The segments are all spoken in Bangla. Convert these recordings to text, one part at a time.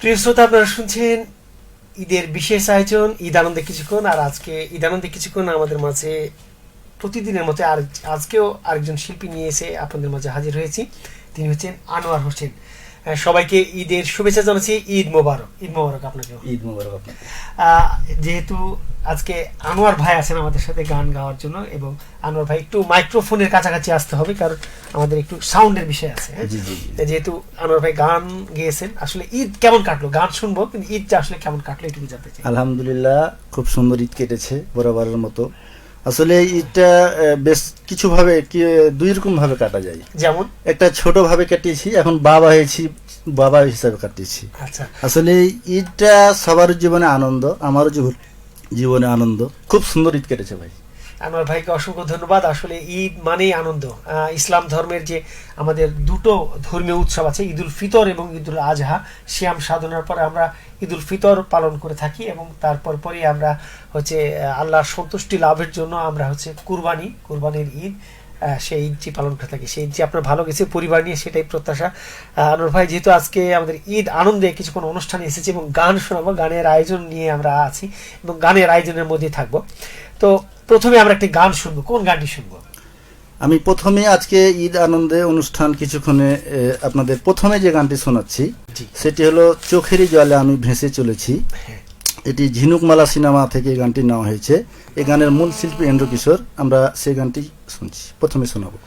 প্রিয় শ্রোতা, আপনারা শুনছেন ঈদের বিশেষ আয়োজন ঈদ আনন্দে কিছুক্ষণ। আর আজকে ঈদ আনন্দে কিছুক্ষণ আমাদের মাঝে প্রতিদিনের মতো আজকেও আরেকজন শিল্পী নিয়ে এসে আপনাদের মাঝে হাজির হয়েছি। তিনি হচ্ছেন আনোয়ার হোসেন। সবাইকে ঈদের শুভেচ্ছা জানাচ্ছি। ঈদ মোবারক। ঈদ মোবারক আপনাকে। ঈদ মোবারক আপনাকে। যেহেতু আজকে আনোয়ার ভাই আছেন আমাদের সাথে গান গাওয়ার জন্য, এবং আনোয়ার ভাই একটু মাইক্রোফোনের কাছাকাছি আসতে হবে, কারণ আমাদের একটু সাউন্ডের বিষয় আছে। যেহেতু আনোয়ার ভাই গান গেয়েছেন, আসলে ঈদ কেমন কাটলো গান শুনবো, কিন্তু ঈদটা আসলে কেমন কাটলো একটু জানতে চাই। আলহামদুলিল্লাহ, খুব সুন্দর ঈদ কেটেছে বরাবরের মতো। আসলে ঈদটা বেশ কিছু ভাবে দুই রকম ভাবে কাটা যায়। যেমন একটা ছোট ভাবে কাটিয়েছি, এখন বাবা হয়েছি, বাবা হিসাবে কাটিয়েছি। আচ্ছা, আসলে ঈদটা সবার জীবনে আনন্দ, আমারও জীবনে আনন্দ। খুব সুন্দর ঈদ কেটেছে ভাই। আনোয়ার ভাইকে অসংখ্য ধন্যবাদ। আসলে ঈদ মানেই আনন্দ। ইসলাম ধর্মের যে আমাদের দুটো ধর্মীয় উৎসব আছে, ঈদুল ফিতর এবং ঈদুল আজহা, সিয়াম সাধনার পরে আমরা ঈদুল ফিতর পালন করে থাকি, এবং তারপর পরই আমরা হচ্ছে আল্লাহর সন্তুষ্টি লাভের জন্য আমরা হচ্ছে কুরবানির ঈদ, সেই ঈদটি পালন করে থাকি। সেই ঈদটি আপনার ভালো গেছে পরিবার নিয়ে, সেটাই প্রত্যাশা। আনোয়ার ভাই, যেহেতু আজকে আমাদের ঈদ আনন্দে কিছুক্ষণ অনুষ্ঠানে এসেছি এবং গান শোনাবো, গানের আয়োজন নিয়ে আমরা আছি এবং গানের আয়োজনের মধ্যে থাকবো। তো প্রথমে আমরা একটি গান শুনবো। কোন গানটি শুনবো? আমি প্রথমে আজকে ঈদ আনন্দে অনুষ্ঠান কিছুক্ষণে আপনাদের প্রথমে যে গানটি শোনাচ্ছি সেটি হলো চোখেরই জলে আমি ভেসে চলেছি। এটি ঝিনুকমালা সিনেমা থেকে এই গানটি নেওয়া হয়েছে। এই গানের মূল শিল্পী এন্ড্রু কিশোর। আমরা সেই গানটি শুনছি, প্রথমে শোনাবো।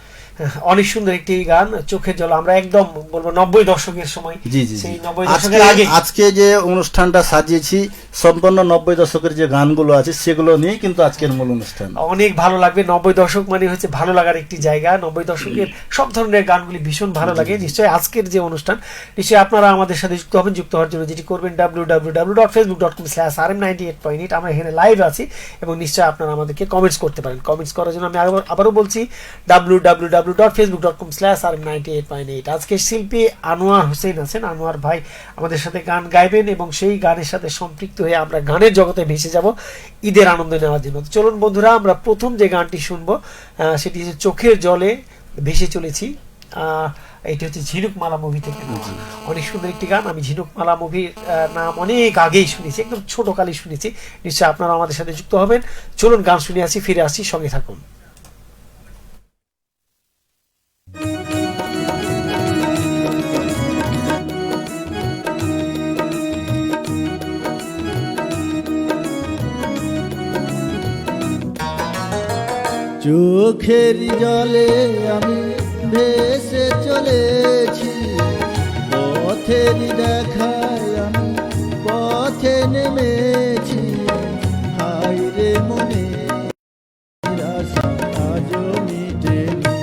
অনেক সুন্দর একটি গান, চোখের জল। আমরা একদম বলবো 90 দশকের সময়। সেই 90 দশকের আগে আজকে যে অনুষ্ঠানটা সাজিয়েছি সম্পূর্ণ 90 দশকের যে গানগুলো আছে সেগুলো নিয়ে কিন্তু আজকের মূল অনুষ্ঠান। অনেক ভালো লাগবে। 90 দশক মানে হচ্ছে ভালো লাগার একটি জায়গা। 90 দশকের সব ধরনের গানগুলি ভীষণ ভালো লাগে। নিশ্চয়ই আজকের যে অনুষ্ঠান, নিশ্চয়ই আপনারা আমাদের সাথে যুক্ত হবেন। যুক্ত হওয়ার জন্য যেটি করবেন www.facebook.com/rm98.8। আমরা এখানে লাইভ আছি, এবং নিশ্চয়ই আপনারা আমাদেরকে কমেন্টস করতে পারেন। কমেন্টস করার জন্য আমি আবারও বলছি www.facebook.com/rm98.8। আজকের শিল্পী আনোয়ার হোসেন আছেন। আনোয়ার ভাই আমাদের সাথে গান গাইবেন, এবং সেই গানের সাথে সম্পৃক্ত হয়ে আমরা গানের জগতে ভেসে যাব ঈদের আনন্দ নেওয়ার জন্য। চলুন বন্ধুরা, আমরা প্রথম যে গানটি শুনবো সেটি হচ্ছে চোখের জলে ভেসে চলেছি। এটি হচ্ছে ঝিনুকমালা মুভি থেকে। অনেক সুন্দর একটি গান। আমি ঝিনুকমালা মুভির নাম অনেক আগেই শুনেছি, একদম ছোটকালে শুনেছি। নিশ্চয়ই আপনারা আমাদের সাথে যুক্ত হবেন। চলুন গান শুনে আসি, ফিরে আসছি, সঙ্গে থাকুন। চোখের জলে আমি ভেসে চলেছি, পথের দেখায় আমি পথে নেমেছি। হায় রে মনে আশা আজও মিটেনি,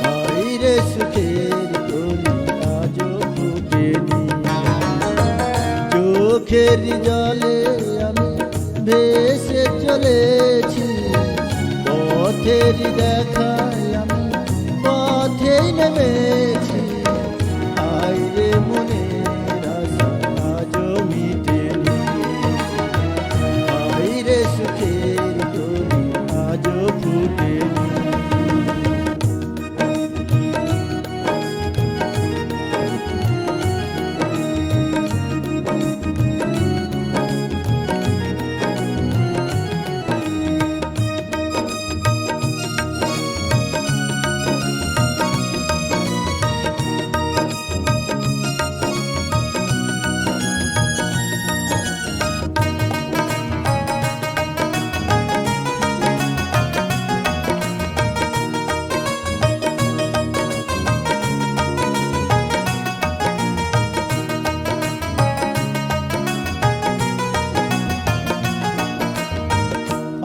হায় রে সুখের কলি আজও ফুটেনি। চোখের জলে আমি ভেসে চলেছি, পথের দেখায় আমি পথে নেমেছি। হায় রে মনের আশা আজও মিটেনি, হায় রে সুখের কলি আজও ফুটেনি।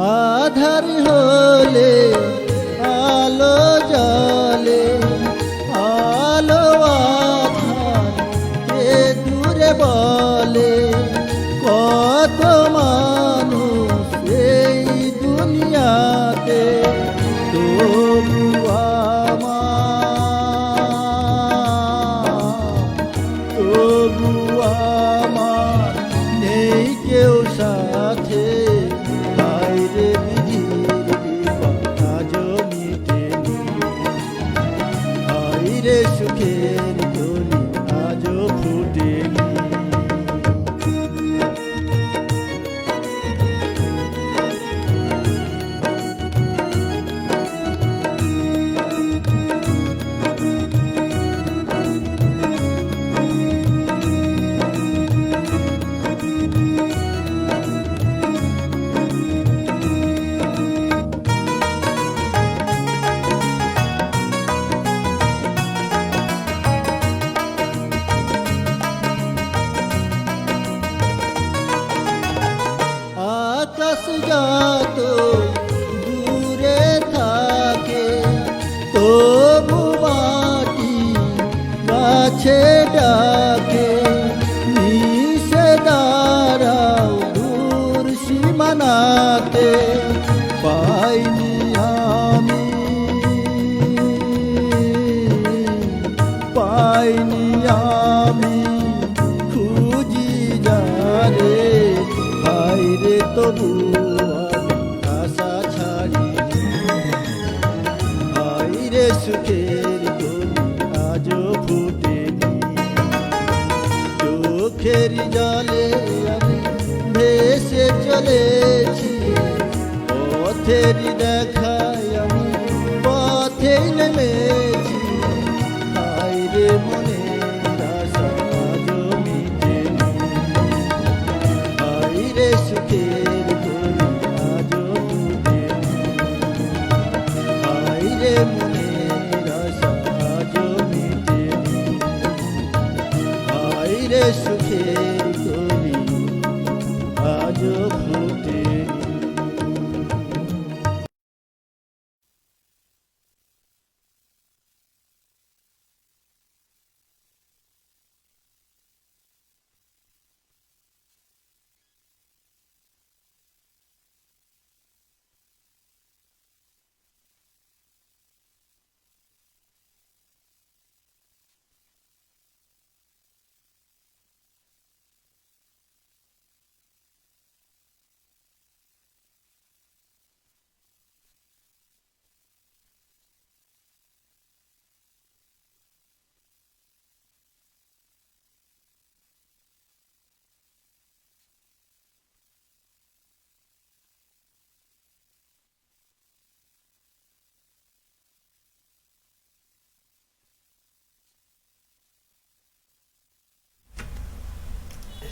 আধার হলে আলো জ্বলে, আলো আধার এ দূরে বলে। কত মানুষ এই দুনিয়াতে, তবু আমার নেই কেউ সাথে। হায় রে বিধির বিপদ আজও মিটেনি, হায় রে সুখের কলি আজও ফুটেনি। কাছে ডাকে মিশে দাঁড়াও দূর সীমানাতে পাইনি আমি পাইনি আমি খুঁজি যারে হায়রে তবু আমি আশা ছাড়িনি হায়রে সুখের কলি আজও ফুটেনি চোখের জলে আমি ভেসে চলেছি পথের দেখায় আমি পথে নেমেছি হায়রে মনের আশা আজও মিটেনি হায়রে সুখের কলি আজও ফুটেনি হায়রে মনের আশা আজও মিটেনি হায়রে সুখের কলি আজও ফুটেনি।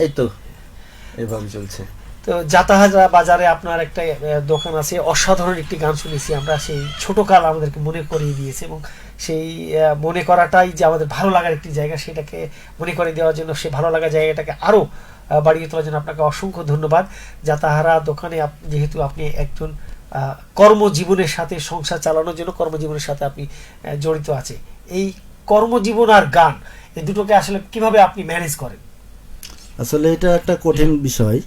এই তো এভাবে চলছে। তো জাতাহাজা বাজারে আপনার একটা দোকান আছে, অসাধারণ একটি গান শুনেছি আমরা, সেই ছোট কাল আমাদেরকে মনে করিয়ে দিয়েছে এবং সেই মনে করাটাই যে আমাদের ভালো লাগার একটি জায়গা, সেটাকে মনে করে দেওয়ার জন্য, সে ভালো লাগার জায়গাটাকে আরও বাড়িয়ে তোলার জন্য আপনাকে অসংখ্য ধন্যবাদ। জাতাহারা দোকানে যেহেতু আপনি একজন কর্মজীবনের সাথে সংসার চালানোর জন্য কর্মজীবনের সাথে আপনি জড়িত আছে, এই কর্মজীবন আর গান এই দুটোকে আসলে কিভাবে আপনি ম্যানেজ করেন? আসলে এটা একটা কঠিন বিষয়।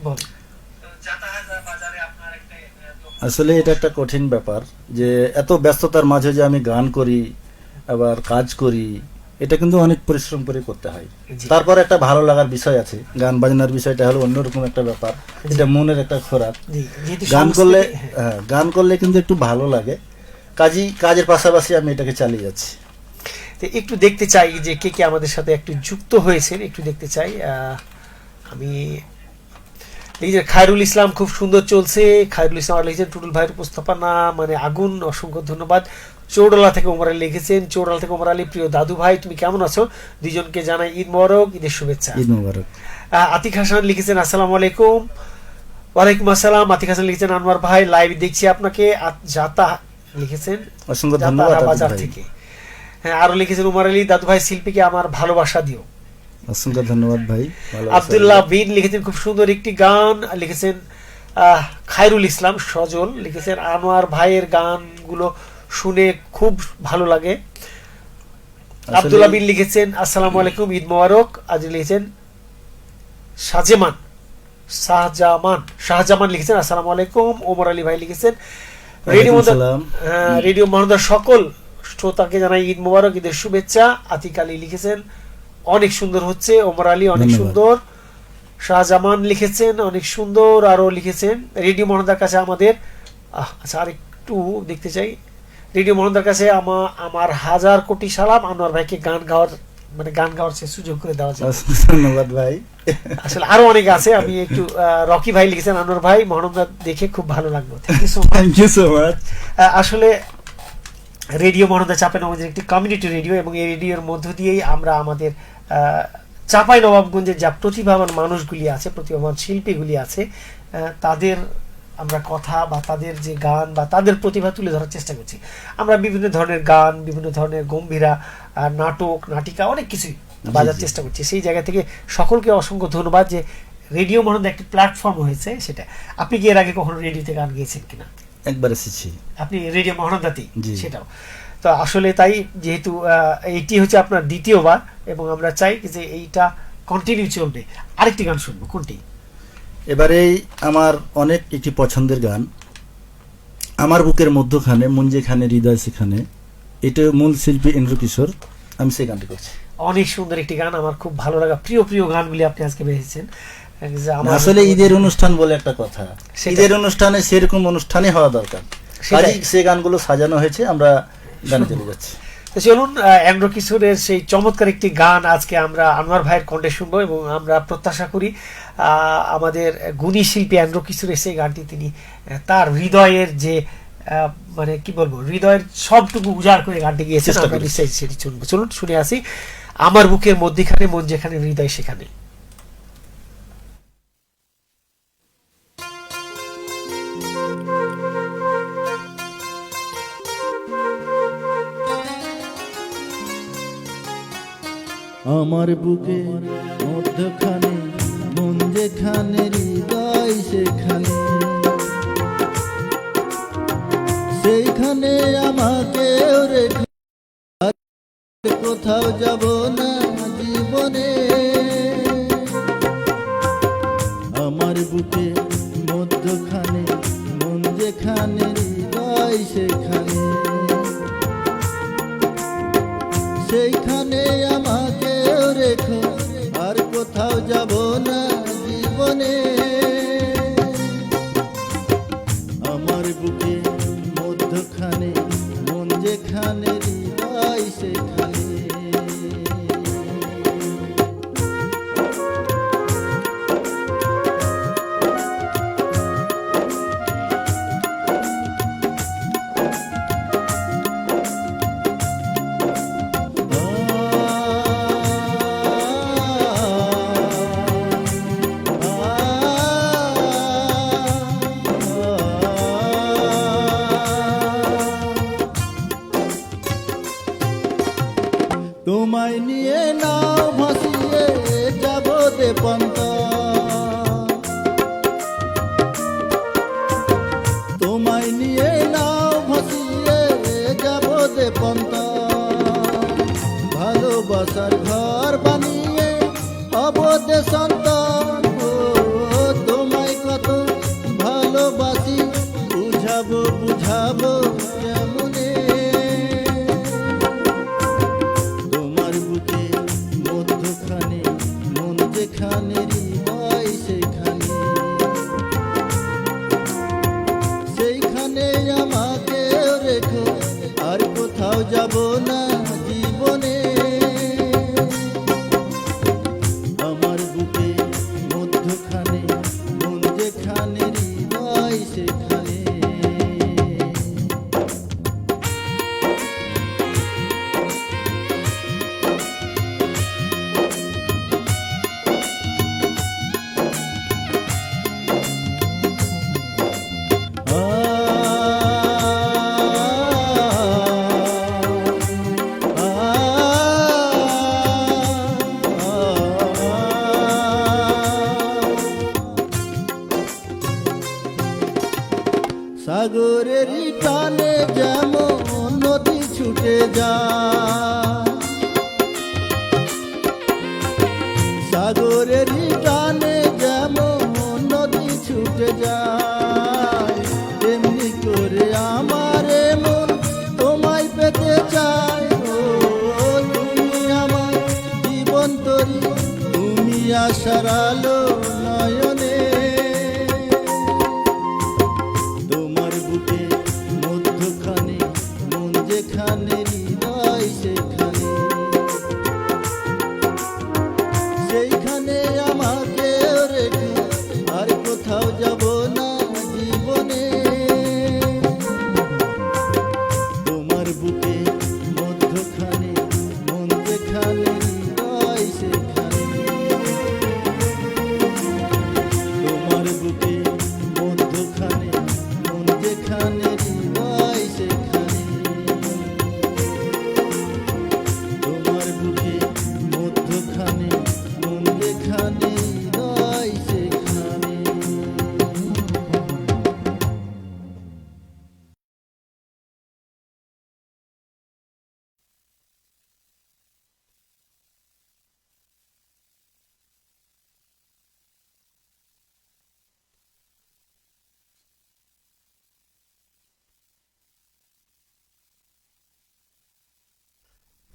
বল। আসলে এটা একটা কঠিন ব্যাপার যে এত ব্যস্ততার মাঝে যে আমি গান করি আবার কাজ করি, এটা কিন্তু অনেক পরিশ্রম করে করতে হয়। জি। তারপর একটা ভালো লাগার বিষয় আছে, গান বাজনার বিষয়টা হলো অন্যরকম একটা ব্যাপার, এটা মনের একটা খোরাক। জি, যেহেতু গান সংস্কৃতি- করলে হ্যাঁ। গান করলে কিন্তু একটু ভালো লাগে, কাজের পাশাপাশি আমি এটাকে চালিয়ে যাচ্ছি। তো একটু দেখতে চাই যে কে কে আমাদের সাথে একটু যুক্ত হয়েছেন, একটু দেখতে চাই। আমি এই যে খায়রুল ইসলাম, খুব সুন্দর চলছে। খায়রুল ইসলাম আর লিখেছেন টুটুল ভাইয়ের উপস্থাপনা মানে আগুন, অসংখ্য ধন্যবাদ। চৌডালা থেকে ওমর আলী লিখেছেন, চৌডালা থেকে ওমর আলী, প্রিয় দাদু ভাই তুমি কেমন আছো, দুইজনকে জানাই ঈদ মোবারক, ঈদের শুভেচ্ছা। ঈদ মোবারক। আতিক হাসান লিখেছেন আসসালামু আলাইকুম। ওয়ালাইকুম আসসালাম। আতিক হাসান লিখেছেন আনোয়ার ভাই লাইভ দেখছি আপনাকে। জাতা লিখেছেন অসংখ্য জাতা ধন্যবাদ আতিক বাজার ভাই। থেকে। হ্যাঁ, আরো লিখেছেন উমর আলী, দাদু ভাই শিল্পীকে আমার ভালোবাসা দিও। অসংখ্য ধন্যবাদ ভাই। আব্দুল্লাহ বিন লিখেছেন খুব সুন্দর একটি গান লিখেছেন। খায়রুল ইসলাম সজল লিখেছেন আনোয়ার ভাইয়ের গানগুলো শুনে খুব ভালো লাগে। আব্দুল্লাহ বিন লিখেছেন আসসালামু আলাইকুম, ঈদ মোবারক। আজ লিখেছেন শাহজামান লিখেছেন আসসালামু আলাইকুম। ওমর আলী ভাই লিখেছেন রেডিও মহানদার সকল শ্রোতাকে জানাই ঈদ মোবারক, ঈদের শুভেচ্ছা। আতিক আলী লিখেছেন অনেক সুন্দর হচ্ছে। ওমর আলী অনেক ধন্যবাদ। সুন্দর। শাহজামান লিখেছেন অনেক সুন্দর। আরো লিখেছেন রেডিও মহানদার কাছে আমাদের আচ্ছা আর একটু দেখতে চাই। রেডিও মহানদার কাছে আমার হাজার কোটি সালাম, আনোয়ার ভাইকে গান গাওয়ার সে সুযোগ করে দেওয়া যায়। ধন্যবাদ ভাই। আসলে আরো অনেক আছে, আমি একটু রকি ভাই লিখেছেন আনোয়ার ভাই মহানন্দা দেখে খুব ভালো লাগলো, থ্যাংক ইউ সো মাচ। আসলে রেডিও মহানন্দা চাঁপাইনবাবগঞ্জের একটি কমিউনিটি রেডিও এবং এই রেডিওর মধ্য দিয়েই আমরা আমাদের চাঁপাইনবাবগঞ্জের যা প্রতিভাবান মানুষগুলি আছে, প্রতিভাবান শিল্পীগুলি আছে, তাদের আমরা কথা বা তাদের যে গান বা তাদের প্রতিভা তুলে ধরার চেষ্টা করছি। আমরা বিভিন্ন ধরনের গান, বিভিন্ন ধরনের গম্ভীরা নাটক, নাটিকা অনেক কিছুই বাজার চেষ্টা করছি। সেই জায়গা থেকে সকলকে অসংখ্য ধন্যবাদ যে রেডিও মহানন্দা একটি প্ল্যাটফর্ম হয়েছে। সেটা আপনি কি এর আগে কখনো রেডিওতে গান গেয়েছেন কিনা? একবার এসেছি। আপনি রেডিও মহানন্দাতেই? জি। সেটাও তো আসলে তাই, যেহেতু এইটি হচ্ছে আপনার দ্বিতীয়বার এবং আমরা চাই যে এইটা কন্টিনিউ চলবে। আরেকটি গান শুনবো, কোনটি? এবারে আমার অনেক একটি পছন্দের গান, আমার বুকের মধ্যখানে মন যেখানে হৃদয় সেখানে, এটা মূল শিল্পী ইন্দ্র কিশোর, আমি সেই গানটি করছি। অনেক সুন্দর একটি গান, আমার খুব ভালো লাগা প্রিয় প্রিয় গানগুলি আপনি আজকে বেছেছেন। আসলে ঈদের অনুষ্ঠান বলে একটা কথা, সেটাই। ঈদের অনুষ্ঠানে সেরকম অনুষ্ঠানে হওয়া দরকার, সেটাই। কাজেই সে গানগুলো সাজানো হয়েছে, আমরা গানে চলে যাচ্ছি। তো চলুন, এন্ড্র কিশোরের সেই চমৎকার একটি গান আজকে আমরা আনোয়ার ভাইয়ের কণ্ঠে শুনবো এবং আমরা প্রত্যাশা করি আমাদের গুণী শিল্পী এন্ড্র কিশোরের সেই গানটি তিনি তার হৃদয়ের যে মানে কি বলবো, হৃদয়ের সবটুকু উজাড় করে গানটি গিয়েছেন। চেষ্টা আমরা করি। নিশ্চয়ই সেটি শুনবো। চলুন শুনে আসি, আমার বুকের মধ্যখানে মন যেখানে হৃদয় সেখানে। আমার বুকে মধ্যখানে মন যেখানে হৃদয় সেখানে, সেইখানে আমাকে রেখে আর কোথাও যাব না জীবনে। আমার বুকে মধ্যখানে মন যেখানে হৃদয় সেখানে, সেইখানে আমাকে রেখো আর কোথাও যাব না জীবনে। আমার বুকে মধ্যখানে মন যেখানে হৃদয় সেখানে। তোমায় নিয়ে নাও ভাসিয়ে যাব দেপন্ত, তোমায় নিয়ে নাও ভাসিয়ে যাব দেপন্ত। ভালোবাসার ঘর বানিয়ে অবদে সন্তান, তোমায় কত ভালোবাসি বুঝাবো বুঝাবো কেমনে। তোমার বুকে মধ্যখানে মন যেখানে হৃদয় সেখানে, সেইখানে আমাকে রেখো আর কোথাও যাব না জীবনে। আমার বুকে মধ্যখানে মন যেখানে হৃদয় সেখানে। সাগরেরই টানে যেমন নদী ছুটে যায়, সাগরেরই টানে যেমন নদী ছুটে যায়, তেমনি করে আমার মন তোমায় পেতে চায়। ও তুমি আমার জীবন তরি, তুমি আশার আলো নয়নে। তোমার বুকে মধ্যখানে মন যেখানে হৃদয় সেখানে, সেইখানে আমাকে রেখে আর কোথাও যাব না জীবনে। তোমার বুকে মধ্যখানে মন যেখানে হৃদয় সেখানে, তোমার বুকে মধ্যখানে মন যেখানে হৃদয় সেখানে।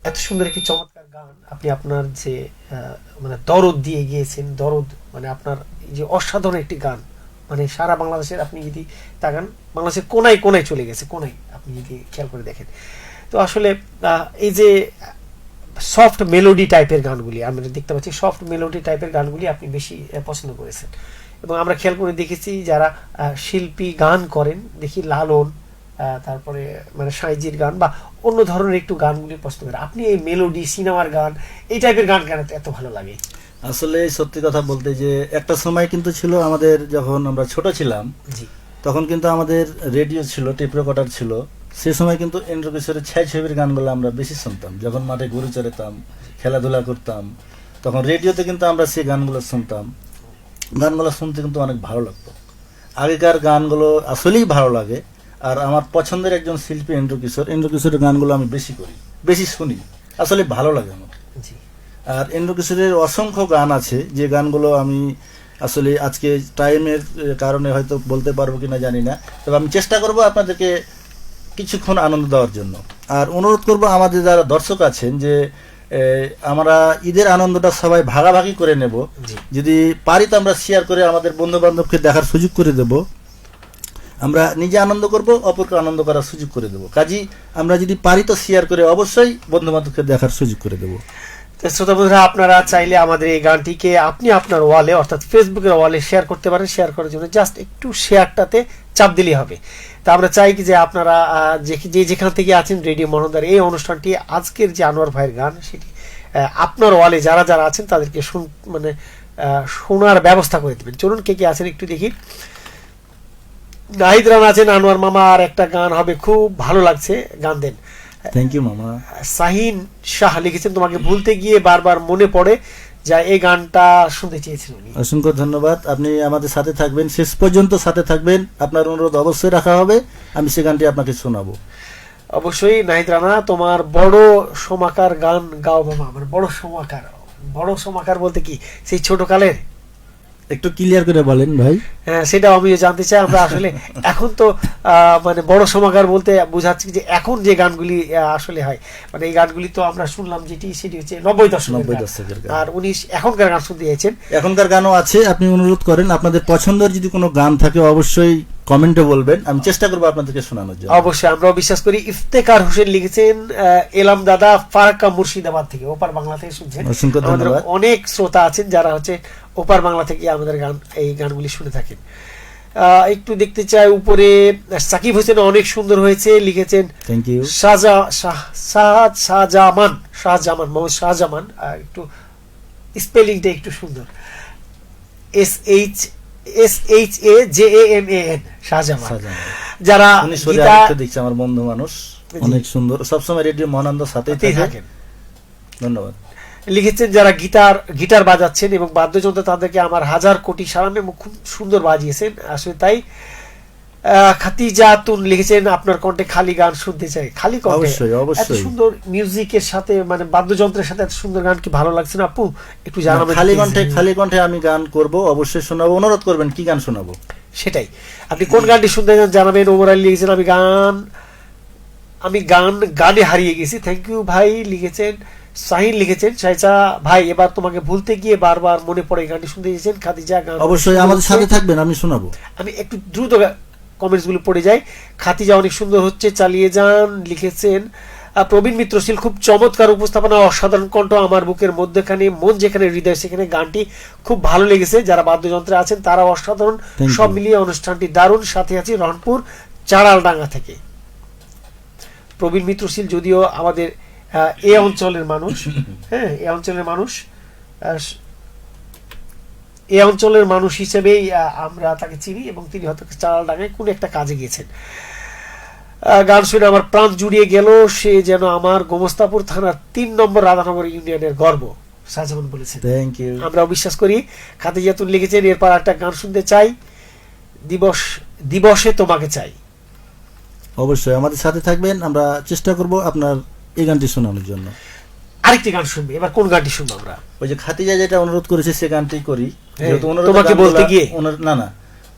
এত সুন্দর একটি চমৎকার গান আপনি আপনার যে মানে দরদ দিয়ে গিয়েছেন, দরদ মানে আপনার এই যে অসাধারণ একটি গান, মানে সারা বাংলাদেশের আপনি যদি তাকান বাংলাদেশের কোনায় কোনায় চলে গেছে, কোনায় আপনি যদি খেয়াল করে দেখেন। তো আসলে এই যে সফট মেলোডি টাইপের গানগুলি আমরা দেখতে পাচ্ছি, সফট মেলোডি টাইপের গানগুলি আপনি বেশি পছন্দ করেছেন। এবং আমরা খেয়াল করে দেখেছি যারা শিল্পী গান করেন, দেখি লালন, তারপরে মানে সাইজির গান বা অন্য ধরনের একটু গানগুলি পছন্দ করেন। আপনি এই মেলোডি সিনেমার গান এই টাইপের গান কেন এত ভালো লাগে? আসলে সত্যি কথা বলতে যে একটা সময় কিন্তু ছিল আমাদের, যখন আমরা ছোট ছিলাম জি, তখন কিন্তু আমাদের রেডিও ছিল, টেপ রেকর্ডার ছিল। সে সময় কিন্তু এন্ড্র কিশোরের ছায়াছবির গানগুলো আমরা বেশি শুনতাম। যখন মাঠে গরু চড়াতাম, খেলাধুলা করতাম, তখন রেডিওতে কিন্তু আমরা সেই গানগুলো শুনতাম। গানগুলো শুনতে কিন্তু অনেক ভালো লাগতো। আগেকার গানগুলো আসলেই ভালো লাগে। আর আমার পছন্দের একজন শিল্পী এন্ড্র কিশোর। এন্ড্র কিশোরের গানগুলো আমি বেশি শুনি, আসলে ভালো লাগে আমার। জি, আর এন্ড্র কিশোরের অসংখ্য গান আছে যে গানগুলো আমি আসলে আজকে টাইমের কারণে হয়তো বলতে পারবো কিনা জানি না, তবে আমি চেষ্টা করব আপনাদেরকে কিছুক্ষণ আনন্দ দেওয়ার জন্য। আর অনুরোধ করব আমাদের যারা দর্শক আছেন যে আমরা ঈদের আনন্দটা সবাই ভাগাভাগি করে নেব। জি। যদি পারি তো আমরা শেয়ার করে আমাদের বন্ধু বান্ধবকে দেখার সুযোগ করে দেব। আমরা নিজে আনন্দ করব, অপরকে আনন্দ করার সুযোগ করে দেব। কাজী আমরা যদি পারি তো শেয়ার করে অবশ্যই বন্ধু বান্ধবকে দেখার সুযোগ করে দেব। তো শ্রোতা বন্ধুরা, আপনারা চাইলে আমাদের এই গানটিকে আপনি আপনার ওয়ালে অর্থাৎ ফেসবুকের ওয়ালে শেয়ার করতে পারেন। শেয়ার করার জন্য জাস্ট একটু শেয়ারটাতে চাপ দিলেই হবে। তা আমরা চাই কি যে আপনারা যে যেখান থেকে আছেন রেডিও মনোদার এই অনুষ্ঠানটি, আজকের যে আনোয়ার ভাইয়ের গান, সেটি আপনার ওয়ালে যারা যারা আছেন তাদেরকে মানে শোনার ব্যবস্থা করে দেবেন। চলুন কে কে আছেন একটু দেখি। নাহিদ রানা আছেন, আনোয়ার মামা আর একটা গান হবে, খুব ভালো লাগছে, গান দেন। থ্যাংক ইউ মামা। শাহিন শাহ লিখেছেন তোমাকে ভুলতে গিয়ে বারবার মনে পড়ে যা, এই গানটা শুনতে চেয়েছিলেন। অসংখ্য ধন্যবাদ। আপনি আমাদের সাথে থাকবেন, শেষ পর্যন্ত সাথে থাকবেন। আপনার অনুরোধ অবশ্যই রাখা হবে, আমি সে গানটি আপনাকে শোনাবো। অবশ্যই নাহিদ রানা, তোমার বড় সমাকার গান গাও বাবা। মানে বড় সমাকার বলতে কি সেই ছোট কালের? একটু ক্লিয়ার করে বলেন ভাই। হ্যাঁ, সেটা আমিও জানতে চাই। আমরা আসলে এখন তো মানে বড় সমাকার বলতে বোঝাচ্ছি যে এখন যে গানগুলি আসলে হয়, মানে এই গানগুলি তো আমরা শুনলাম সেটি হচ্ছে 90 দশকের গান। আর উনি এখনকার গান শুনতে চাইছেন। এখনকার গানও আছে, আপনি অনুরোধ করেন। আপনাদের পছন্দের যদি কোনো গান থাকে অবশ্যই কমেন্টে বলবেন, আমি চেষ্টা করবো আপনাদেরকে শোনানোর জন্য। অবশ্যই, আমরাও বিশ্বাস করি। ইফতেখার হোসেন লিখেছেন এলাম দাদা ফারাক্কা মুর্শিদাবাদ থেকে, ওপার বাংলা থেকে শুনছেন। অসংখ্য আমাদের ধন্যবাদ। অনেক শ্রোতা আছেন যারা হচ্ছে ওপার বাংলা থেকে আমাদের এই গানগুলি শুনে থাকেন। একটু দেখতে চাই উপরে। সাকিব হোসেন অনেক সুন্দর হয়েছে লিখেছেন। Thank you. শাহজামান মোহাম্মদ শাহজামান, একটু স্পেলিংটা একটু সুন্দর, SHAJAMAN, শাহজামান। যারা দেখছি আমার বন্ধু মানুষ, অনেক সুন্দর, সবসময় রেডিও মহানন্দ সাথে থাকেন। ধন্যবাদ। লিখেছেন যারা গিটার বাজাচ্ছেন এবং বাদ্যযন্ত্র, তাদেরকে আমার হাজার কোটি সালাম, এবং খুব সুন্দর বাজিয়েছেন আসলে তাই। খাতিজাতুন লিখেছেন আপনার কণ্ঠে খালি গান শুনতে চাই। খালি কণ্ঠে এত সুন্দর মিউজিকের সাথে, মানে বাদ্যযন্ত্রের সাথে এত সুন্দর গান কি ভালো লাগছে না আপু? একটু জানাবেন। খালি কণ্ঠে আমি গান করব, অবশ্যই শোনাবো। অনুরোধ করবেন কি গান শোনাবো সেটাই। আপনি কোন গানটি শুনতে চান জানাবেন। ওমর আলী লিখেছেন আমি গানে হারিয়ে গেছি। থ্যাংক ইউ ভাই লিখেছেন। শাহিন লিখেছেন শাইচা ভাই এবার তোমাকে ভুলতে গিয়ে বারবার মনে পড়ে, গানটি শুনতে চেয়েছেন। খাদিজা গান অবশ্যই আমাদের সাথে থাকবেন, আমি শোনাবো। আমি একটু দ্রুত কমেন্টস গুলো পড়ে যাই। খাদিজা অনেক সুন্দর হচ্ছে, চালিয়ে যান লিখেছেন। প্রবীণ মিত্রশীল খুব চমৎকার উপস্থাপনা, অসাধারণ কণ্ঠ, আমার বুকের মধ্যখানে মন যেখানে হৃদয় সেখানে, গানটি খুব ভালো লেগেছে। যারা বাদ্যযন্ত্রে আছেন তারা অসাধারণ, সব মিলিয়ে অনুষ্ঠানটি দারুণ। সাথে আছি রংপুর চাড়ালডাঙ্গা থেকে প্রবীণ মিত্রশীল, যদিও আমাদের এই অঞ্চলের মানুষ, হ্যাঁ এই অঞ্চলের মানুষ হিসেবেই আমরা তাকে চিনি, এবং তিনি হয়তো চাড়ালডাঙ্গায় কোন একটা কাজে গিয়েছেন। গান শুনে আমার প্রাণ জুড়িয়ে গেল, সে যেন আমার গোমস্তাপুর থানার 3 নম্বর রাধানগর ইউনিয়নের গর্ব, শাহজামান বলেছেন। Thank you. আমরাও বিশ্বাস করি। খাদিজাতুন লিখেছেন এরপর একটা গান শুনতে চাই, দিবসে তোমাকে চাই। অবশ্যই আমাদের সাথে থাকবেন, আমরা চেষ্টা করব আপনার এই গানটি শোনানোর জন্য। আরেকটি গান শুনবে, এবার কোন গানটি শুনবো আমরা? ওই যে খাদিজা যেটা অনুরোধ করেছে সে গানটি করি। তোমাকে বলতে গিয়ে না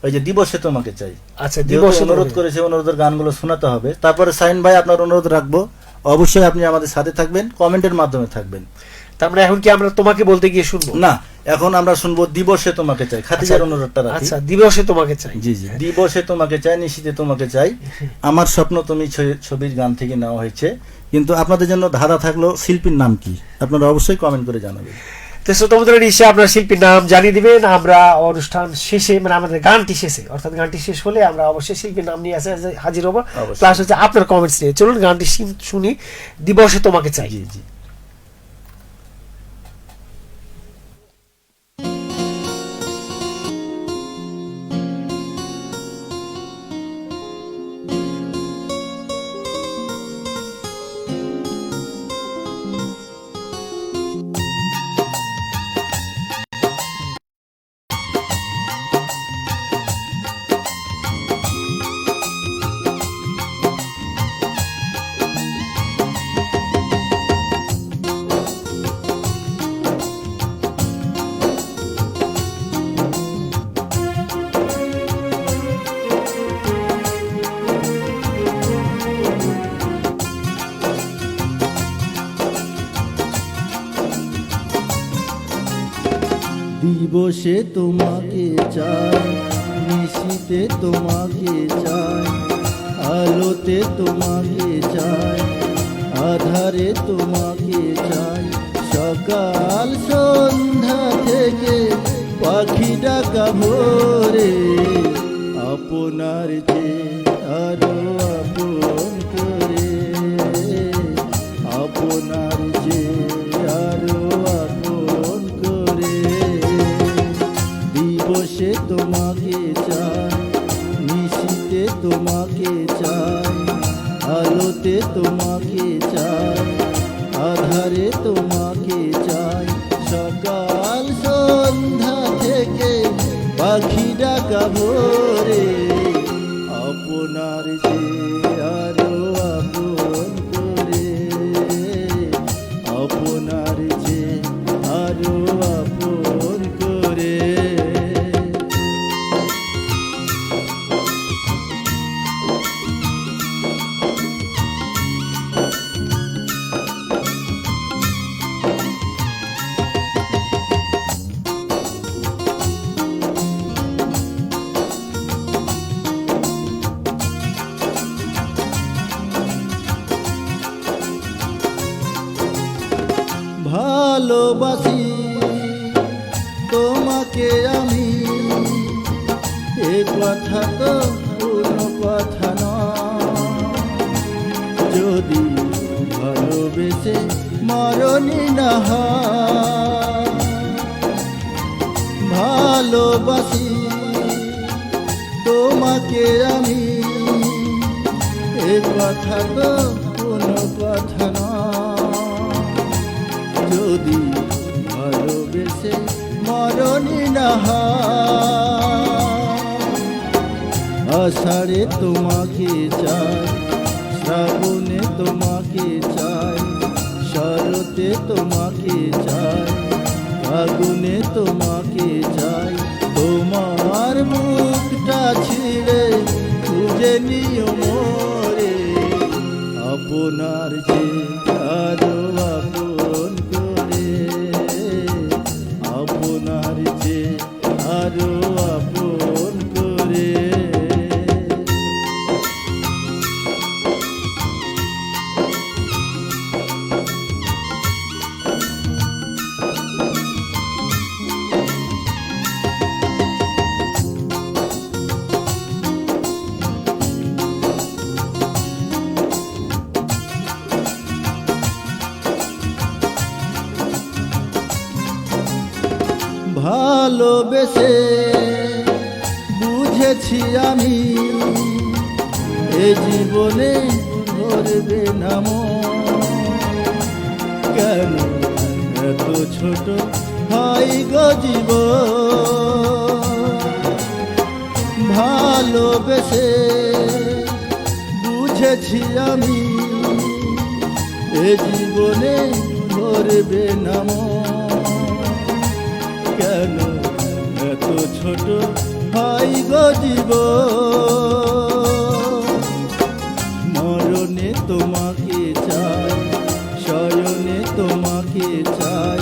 ওই যে দিবসে তোমাকে চাই। আচ্ছা, দিবসে অনুরোধ করেছে, অনুরোধের গানগুলো শোনাতে হবে। তারপরে সাইন ভাই আপনার অনুরোধ রাখবো, অবশ্যই আপনি আমাদের সাথে থাকবেন, কমেন্টের মাধ্যমে থাকবেন। তার মানে এখন কি আমরা তোমাকে বলতে গিয়ে শুনবো? না, এখন আমরা শুনবো দিবসে তোমাকে চাই, খাদিজার অনুরোধটা রাখি। আচ্ছা, দিবসে তোমাকে চাই। জি জি, দিবসে তোমাকে চাই, নিশীথে তোমাকে চাই, আমার স্বপ্ন তুমি ছবির গান থেকে নেওয়া হয়েছে। কিন্তু আপনাদের জন্য ধাঁধা থাকলো, শিল্পীর নাম কি আপনারা অবশ্যই কমেন্ট করে জানাবেন। তো শ্রোতাবন্ধুরা নিশ্চয়ই আপনার শিল্পীর নাম জানিয়ে দিবেন। আমরা অনুষ্ঠান শেষে, মানে আমাদের গানটি শেষে, অর্থাৎ গানটি শেষ হলে আমরা অবশ্যই শিল্পীর নাম নিয়ে হাজির হবো, প্লাস হচ্ছে আপনার কমেন্টস নিয়ে। চলুন গানটি শুনি, দিবসে তোমাকে চাই। জি জি। দিবসে তোমাকে চাই, নিশীথে তোমাকে চাই, আলোতে তোমাকে চাই, আধারে তোমাকে চাই, সকাল সন্ধ্যা থেকে পাখি ডাকা ভোরে, আপনার যে আরো আপন করে, আপনার যে আরো আপন করে। দিবসে তোমাকে চাই, নিশীথে তোমাকে চাই, আলোতে তোমাকে চাই, আধারে তোমাকে চাই, সকাল সন্ধ্যা থেকে পাখি ডাকা ভোরে, আপনার যে আরো আপন করে, আপনার যে আরো আপন করে। ভালোবাসি তোমাকে আমি, এ কথা তো কোনো কথা নয়, যদি ভালোবেসে মরণি না হয়। ভালোবাসি তোমাকে আমি, এ কথা তো কোনো কথা নয়, যদি ভালোবেসে মরণি না হয়। আষাঢ়ে তোমাকে চাই, শ্রাবণে তোমাকে চাই, শরতে তোমাকে চাই, ফাগুনে তোমাকে চাই, তোমার মুখটা ছিঁড়ে খুঁজে নিও মোরে, আপনার যে আরো আপন করে, আপনার যে আরো আপন করে। ভালোবেসে বুঝেছি আমি, এ জীবনে ধরবে না মন, কেন এত ছোট হয় গো জীবন। ভালোবেসে বুঝেছি আমি, এ জীবনে ধরবে না মন, কেন এত ছোট হয় গো জীবন। মরণ স্বপনে তোমাকে চাই, শয়নে তোমাকে চাই,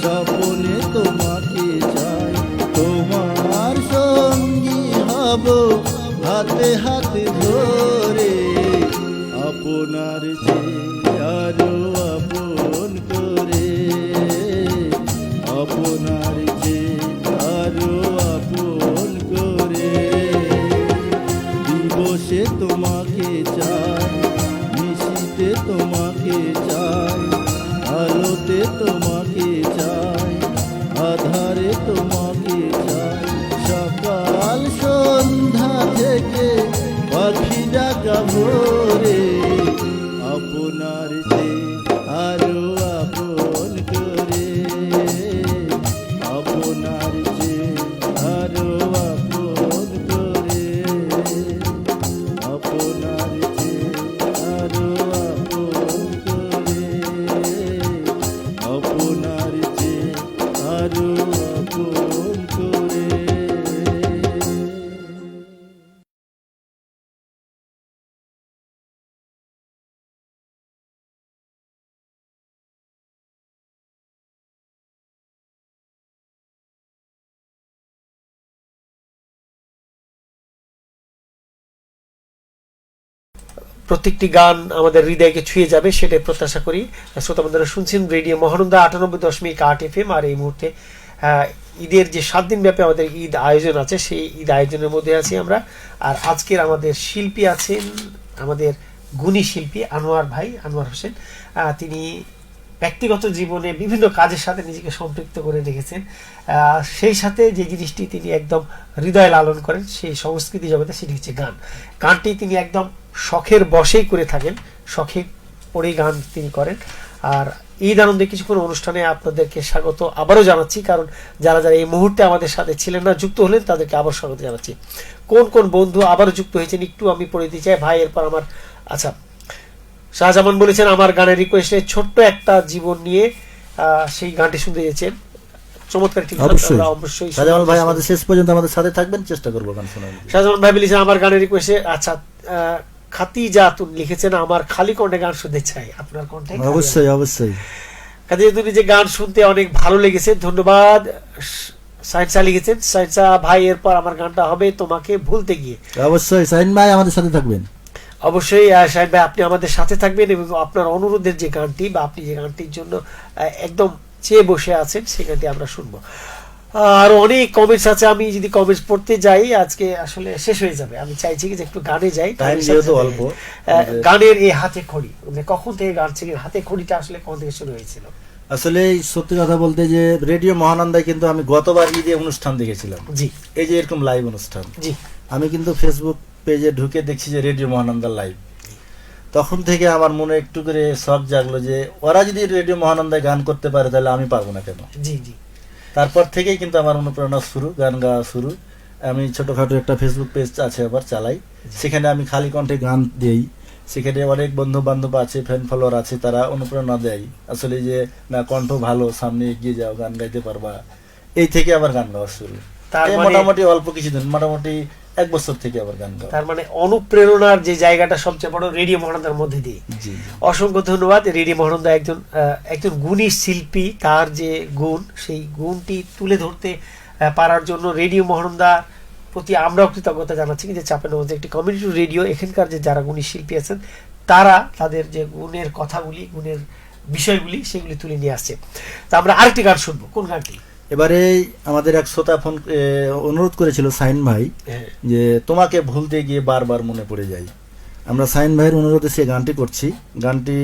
স্বপনে তোমাকে চাই, তোমার সঙ্গী হব হাতে হাতে ধরে, আপনার যে আরো আপন করে, আপনার যে আরো আপন করে, দিবসে তোমাকে চাই, নিশীতে তোমাকে চাই, আলোতে তোমাকে চাই, আধারে তোমাকে চাই, সকাল সন্ধ্যা থেকে পাখি ডাকা ভোরে, আপনার যে আরো আপন করে, আপনার যে আরো আপন করে, আপনার যে আরো আপন করে, আপনার যে আরো আপন করে। প্রত্যেকটি গান আমাদের হৃদয়কে ছুঁয়ে যাবে সেটাই প্রত্যাশা করি। শ্রোতা বন্ধুরা, শুনছেন রেডিও মহানন্দা 98.8 FM। আর এই মুহূর্তে ঈদের যে 7 দিন ব্যাপী আমাদের ঈদ আয়োজন আছে, সেই ঈদ আয়োজনের মধ্যে আছি আমরা। আর আজকের আমাদের শিল্পী আছেন আমাদের গুণী শিল্পী আনোয়ার ভাই, আনোয়ার হোসেন। তিনি ব্যক্তিগত জীবনে বিভিন্ন কাজের সাথে নিজেকে সম্পৃক্ত করে রেখেছেন। সেই সাথে যে জিনিসটি তিনি একদম হৃদয় লালন করেন সেই সংস্কৃতি জগতে, সেটি হচ্ছে গান। গানটি তিনি একদম শখের বশেই করে থাকেন, শখে পড়েই গান তিনি করেন। আর ঈদ আনন্দে কিছুক্ষণ অনুষ্ঠানে আপনাদেরকে স্বাগত আবারও জানাচ্ছি, কারণ যারা যারা এই মুহূর্তে আমাদের সাথে ছিলেন না, যুক্ত হলেন, তাদেরকে আবার স্বাগত জানাচ্ছি। কোন কোন বন্ধু আবারও যুক্ত হয়েছেন একটু আমি পড়ে দিতে চাই ভাই, এরপর আমার। আচ্ছা, শাহজামান বলেছেন আমার গানের রিকোয়েস্টে ছোট্ট একটা জীবন নিয়ে সেই গানটি শুনতে চেয়েছেন। চমৎকার একটি গান, আমরা অবশ্যই শাহজামান ভাই আমাদের শেষ পর্যন্ত আমাদের সাথে থাকবেন, চেষ্টা করবো গান শোনার। শাহজামান ভাই বলেছেন আমার গানের রিকোয়েস্টে। আচ্ছা, খাতিজা তুন লিখেছেন আমার খালি কণ্ঠে গান শুনতে চাই, আপনার কণ্ঠে। অবশ্যই অবশ্যই খাতিজা তুন যে গান শুনতে অনেক ভালো লেগেছে, ধন্যবাদ। সাইনসা লিখেছেন, সাইনসা ভাই এরপর আমার গানটা হবে তোমাকে ভুলতে গিয়ে। অবশ্যই সাইন ভাই আমাদের সাথে থাকবেন। অবশ্যই শাহিদ ভাই আপনি আমাদের সাথে থাকবেন, এবং আপনার অনুরোধের যে গানটি বা আপনি যে গানটির জন্য একদম চেয়ে বসে আছেন সেই গানটি আমরা শুনবো। আর অনেক কমেন্টস আছে, আমি যদি কমেন্টস পড়তে যাই আজকে আসলে শেষ হয়ে যাবে। আমি চাইছি যে একটু গানে যাই, অল্প গানের এই হাতে খড়ি, মানে কখন থেকে গান ছিল, হাতে খড়িটা আসলে কখন থেকে শুরু হয়েছিল? আসলে সত্যি কথা বলতে যে রেডিও মহানন্দায় কিন্তু আমি গতবার ঈদে অনুষ্ঠান দেখেছিলাম। জি, এই যে এরকম লাইভ অনুষ্ঠান, জি, আমি কিন্তু ফেসবুক পেজে ঢুকে দেখছি যে রেডিও মহানন্দা লাইভ। তখন থেকে আমার মনে একটু করে শখ জাগলো যে ওরা যদি রেডিও মহানন্দায় গান করতে পারে তাহলে আমি পারবো না কেন। জি, জি। তারপর থেকেই কিন্তু আমার অনুপ্রেরণা শুরু, গান গাওয়া শুরু। আমি ছোটখাটো একটা ফেসবুক পেজ আছে আবার চালাই, সেখানে আমি খালি কণ্ঠে গান দেই। সেখানে অনেক বন্ধু বান্ধব আছে, ফ্যান ফলোয়ার আছে, তারা অনুপ্রেরণা দেয় আসলে যে না, কণ্ঠ ভালো, সামনে এগিয়ে যাও, গান গাইতে পারবা। এই থেকে আবার গান গাওয়া শুরু। মোটামুটি অল্প কিছুদিন, মোটামুটি 1 বছর থেকে আবার গান গাওয়া। তার মানে অনুপ্রেরণার যে জায়গাটা সবচেয়ে বড় রেডিও মহানন্দার মধ্যে দিয়ে। অসংখ্য ধন্যবাদ। রেডিও মহানন্দা একজন গুণী শিল্পী, তার যে গুণ, সেই গুণটি তুলে ধরতে পারার জন্য রেডিও মহানন্দার প্রতি আমরাও কৃতজ্ঞতা জানাচ্ছি। যে চাঁপাইনবাবগঞ্জ একটি কমিউনিটি রেডিও, এখানকার যে যারা গুণী শিল্পী আছেন তারা তাদের যে গুণের কথাগুলি, গুণের বিষয়গুলি, সেগুলি তুলে নিয়ে আসছে। তা আমরা আরেকটি গান শুনবো, কোন গানটি? এবারে আমাদের এক শ্রোতা ফোন অনুরোধ করেছিল সাইন ভাই, যে তোমাকে ভুলতে গিয়ে বারবার মনে পড়ে যায়। আমরা সাইন ভাইয়ের অনুরোধে সে গানটি করছি। গানটি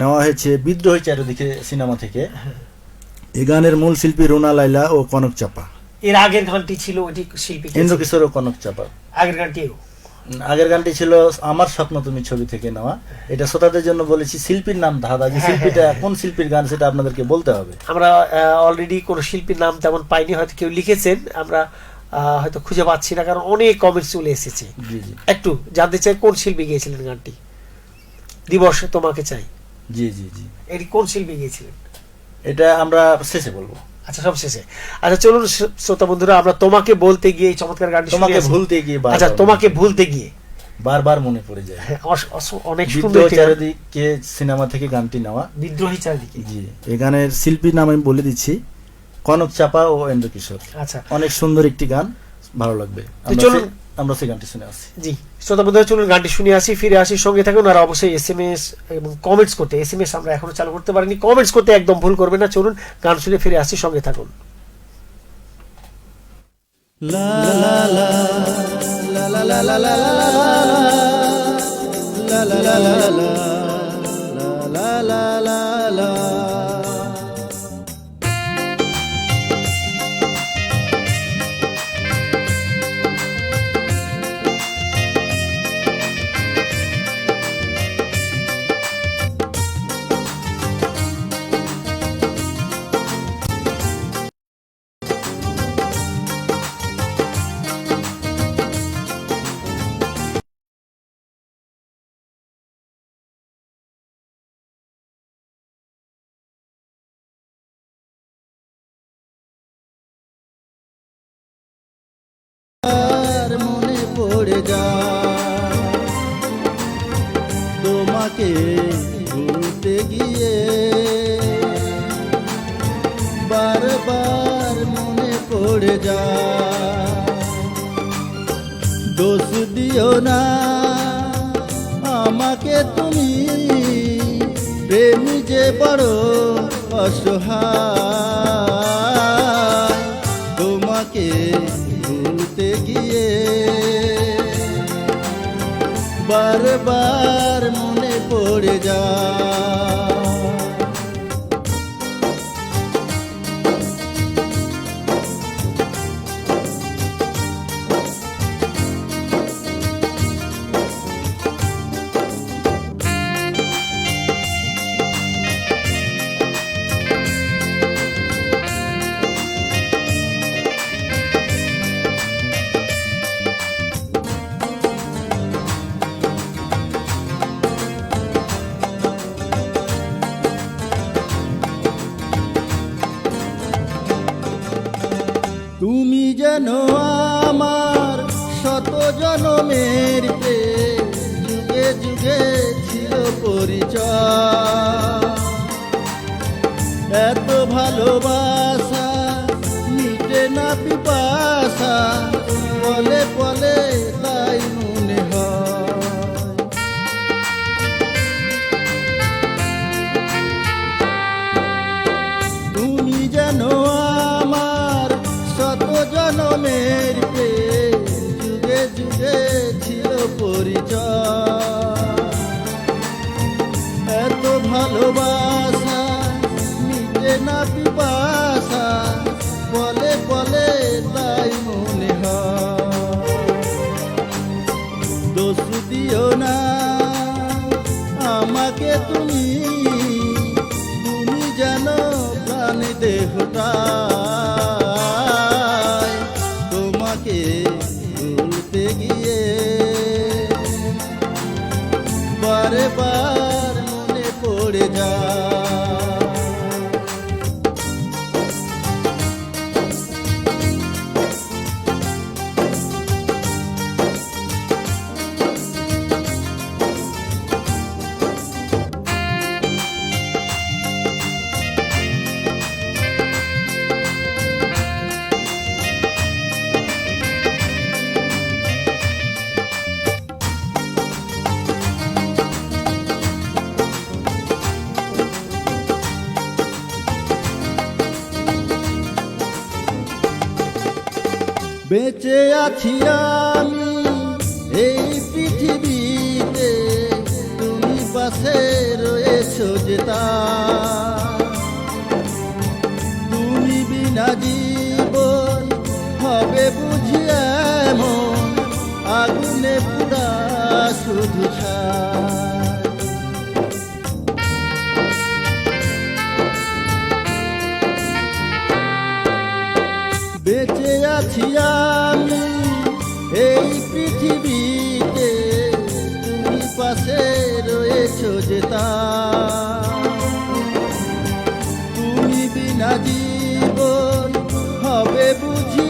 নেওয়া হয়েছে বিদ্রোহী চারিদিকে সিনেমা থেকে। এই গানের মূল শিল্পী রুনা লাইলা ও কনক চাপা। এর আগের গানটি ছিল ওইটি শিল্পী ইন্দ্রকিশোর ও কনক চাপা। আগের গানটি ছিল আমার স্বপ্ন তুমি ছবি থেকে নেওয়া। এটা শ্রোতাদের জন্য বলেছি, শিল্পীর নাম ধাঁধা, যে শিল্পীটা কোন শিল্পীর গান সেটা আপনাদেরকে বলতে হবে। আমরা অলরেডি কোন শিল্পীর নাম তেমন পাইনি, হয়তো কেউ লিখেছেন, আমরা হয়তো খুঁজে পাচ্ছি না, কারণ অনেক কমেন্টস চলে এসেছে। একটু জানতে চাই কোন শিল্পী গিয়েছিলেন গানটি? দিবস তোমাকে চাই। জি জি জি, এটি কোন শিল্পী গিয়েছিলেন? এটা আমরা শেষে বলবো। আচ্ছা, সব শেষে। আচ্ছা, চলুন শ্রোতা বন্ধুরা, আমরা তোমাকে বলতে গিয়ে চমৎকার গানটি, তোমাকে ভুলতে গিয়ে। আচ্ছা, তোমাকে ভুলতে গিয়ে বারবার মনে পড়ে যায়। হ্যাঁ, অনেক সুন্দর বিদ্রোহ একটি গান। চারিদিকে সিনেমা থেকে গানটি নেওয়া। বিদ্রোহী চারিদিকে। জি, এই গানের শিল্পীর নাম আমি বলে দিচ্ছি, কনক চাপা ও এন্দ্র কিশোর। আচ্ছা, অনেক সুন্দর একটি গান, ভালো লাগবে। চলুন আমরা সেই গানটি শুনে আসি। জি শ্রোতা বন্ধুরা, চলুন গানটি শুনে আসি, ফিরে আসি, সঙ্গে থাকুন। আর অবশ্যই SMS এবং কমেন্টস করতে, SMS আমরা এখনো চালু করতে পারিনি, কমেন্টস করতে একদম ভুল করবেন না। চলুন গান শুনে ফিরে আসি, সঙ্গে থাকুন। লা লা লা লা লা লা লা লা লা লা লা লা লা লা লা লা। আর মনে পড়ে যায় তোমাকে ভুলতে গিয়ে, বারবার মনে পড়ে যায়। দোষ দিও না আমাকে তুমি, প্রেমী যে বড় অসহায়, তোমাকে ভুলতে গিয়ে বারবার মনে পড়ে যায়। তুমি যেন আমার শত জনমের প্রেম, যুগে যুগে ছিল পরিচয়। এত ভালোবাসা মিটে না পিপাসা, পলে পলে তাই মনে হয়। তুমি যেন আমার শত জনমের প্রেম, যুগে যুগে ছিল পরিচয়। এত ভালোবাসা মিটে না পিপাসা, পলে পলে তাই মনে হয়। দোষ দিও না আমাকে তুমি, তুমি যেন প্রাণ দেহটা, তোমাকে ভুলতে গিয়ে বারে বার মনে পড়ে যায়। বেঁচে আছি আমি এই পৃথিবীতে, তুমি পাশে রয়েছো যে তার। তুমি বিনা জীবন হবে বুঝি এমন, আগুনে পুরা শুধু ছাই। বেঁচে আছি আমি এই পৃথিবীতে, তুমি পাশে রয়েছো যে তার। তুমি বিনা জীবন হবে বুঝি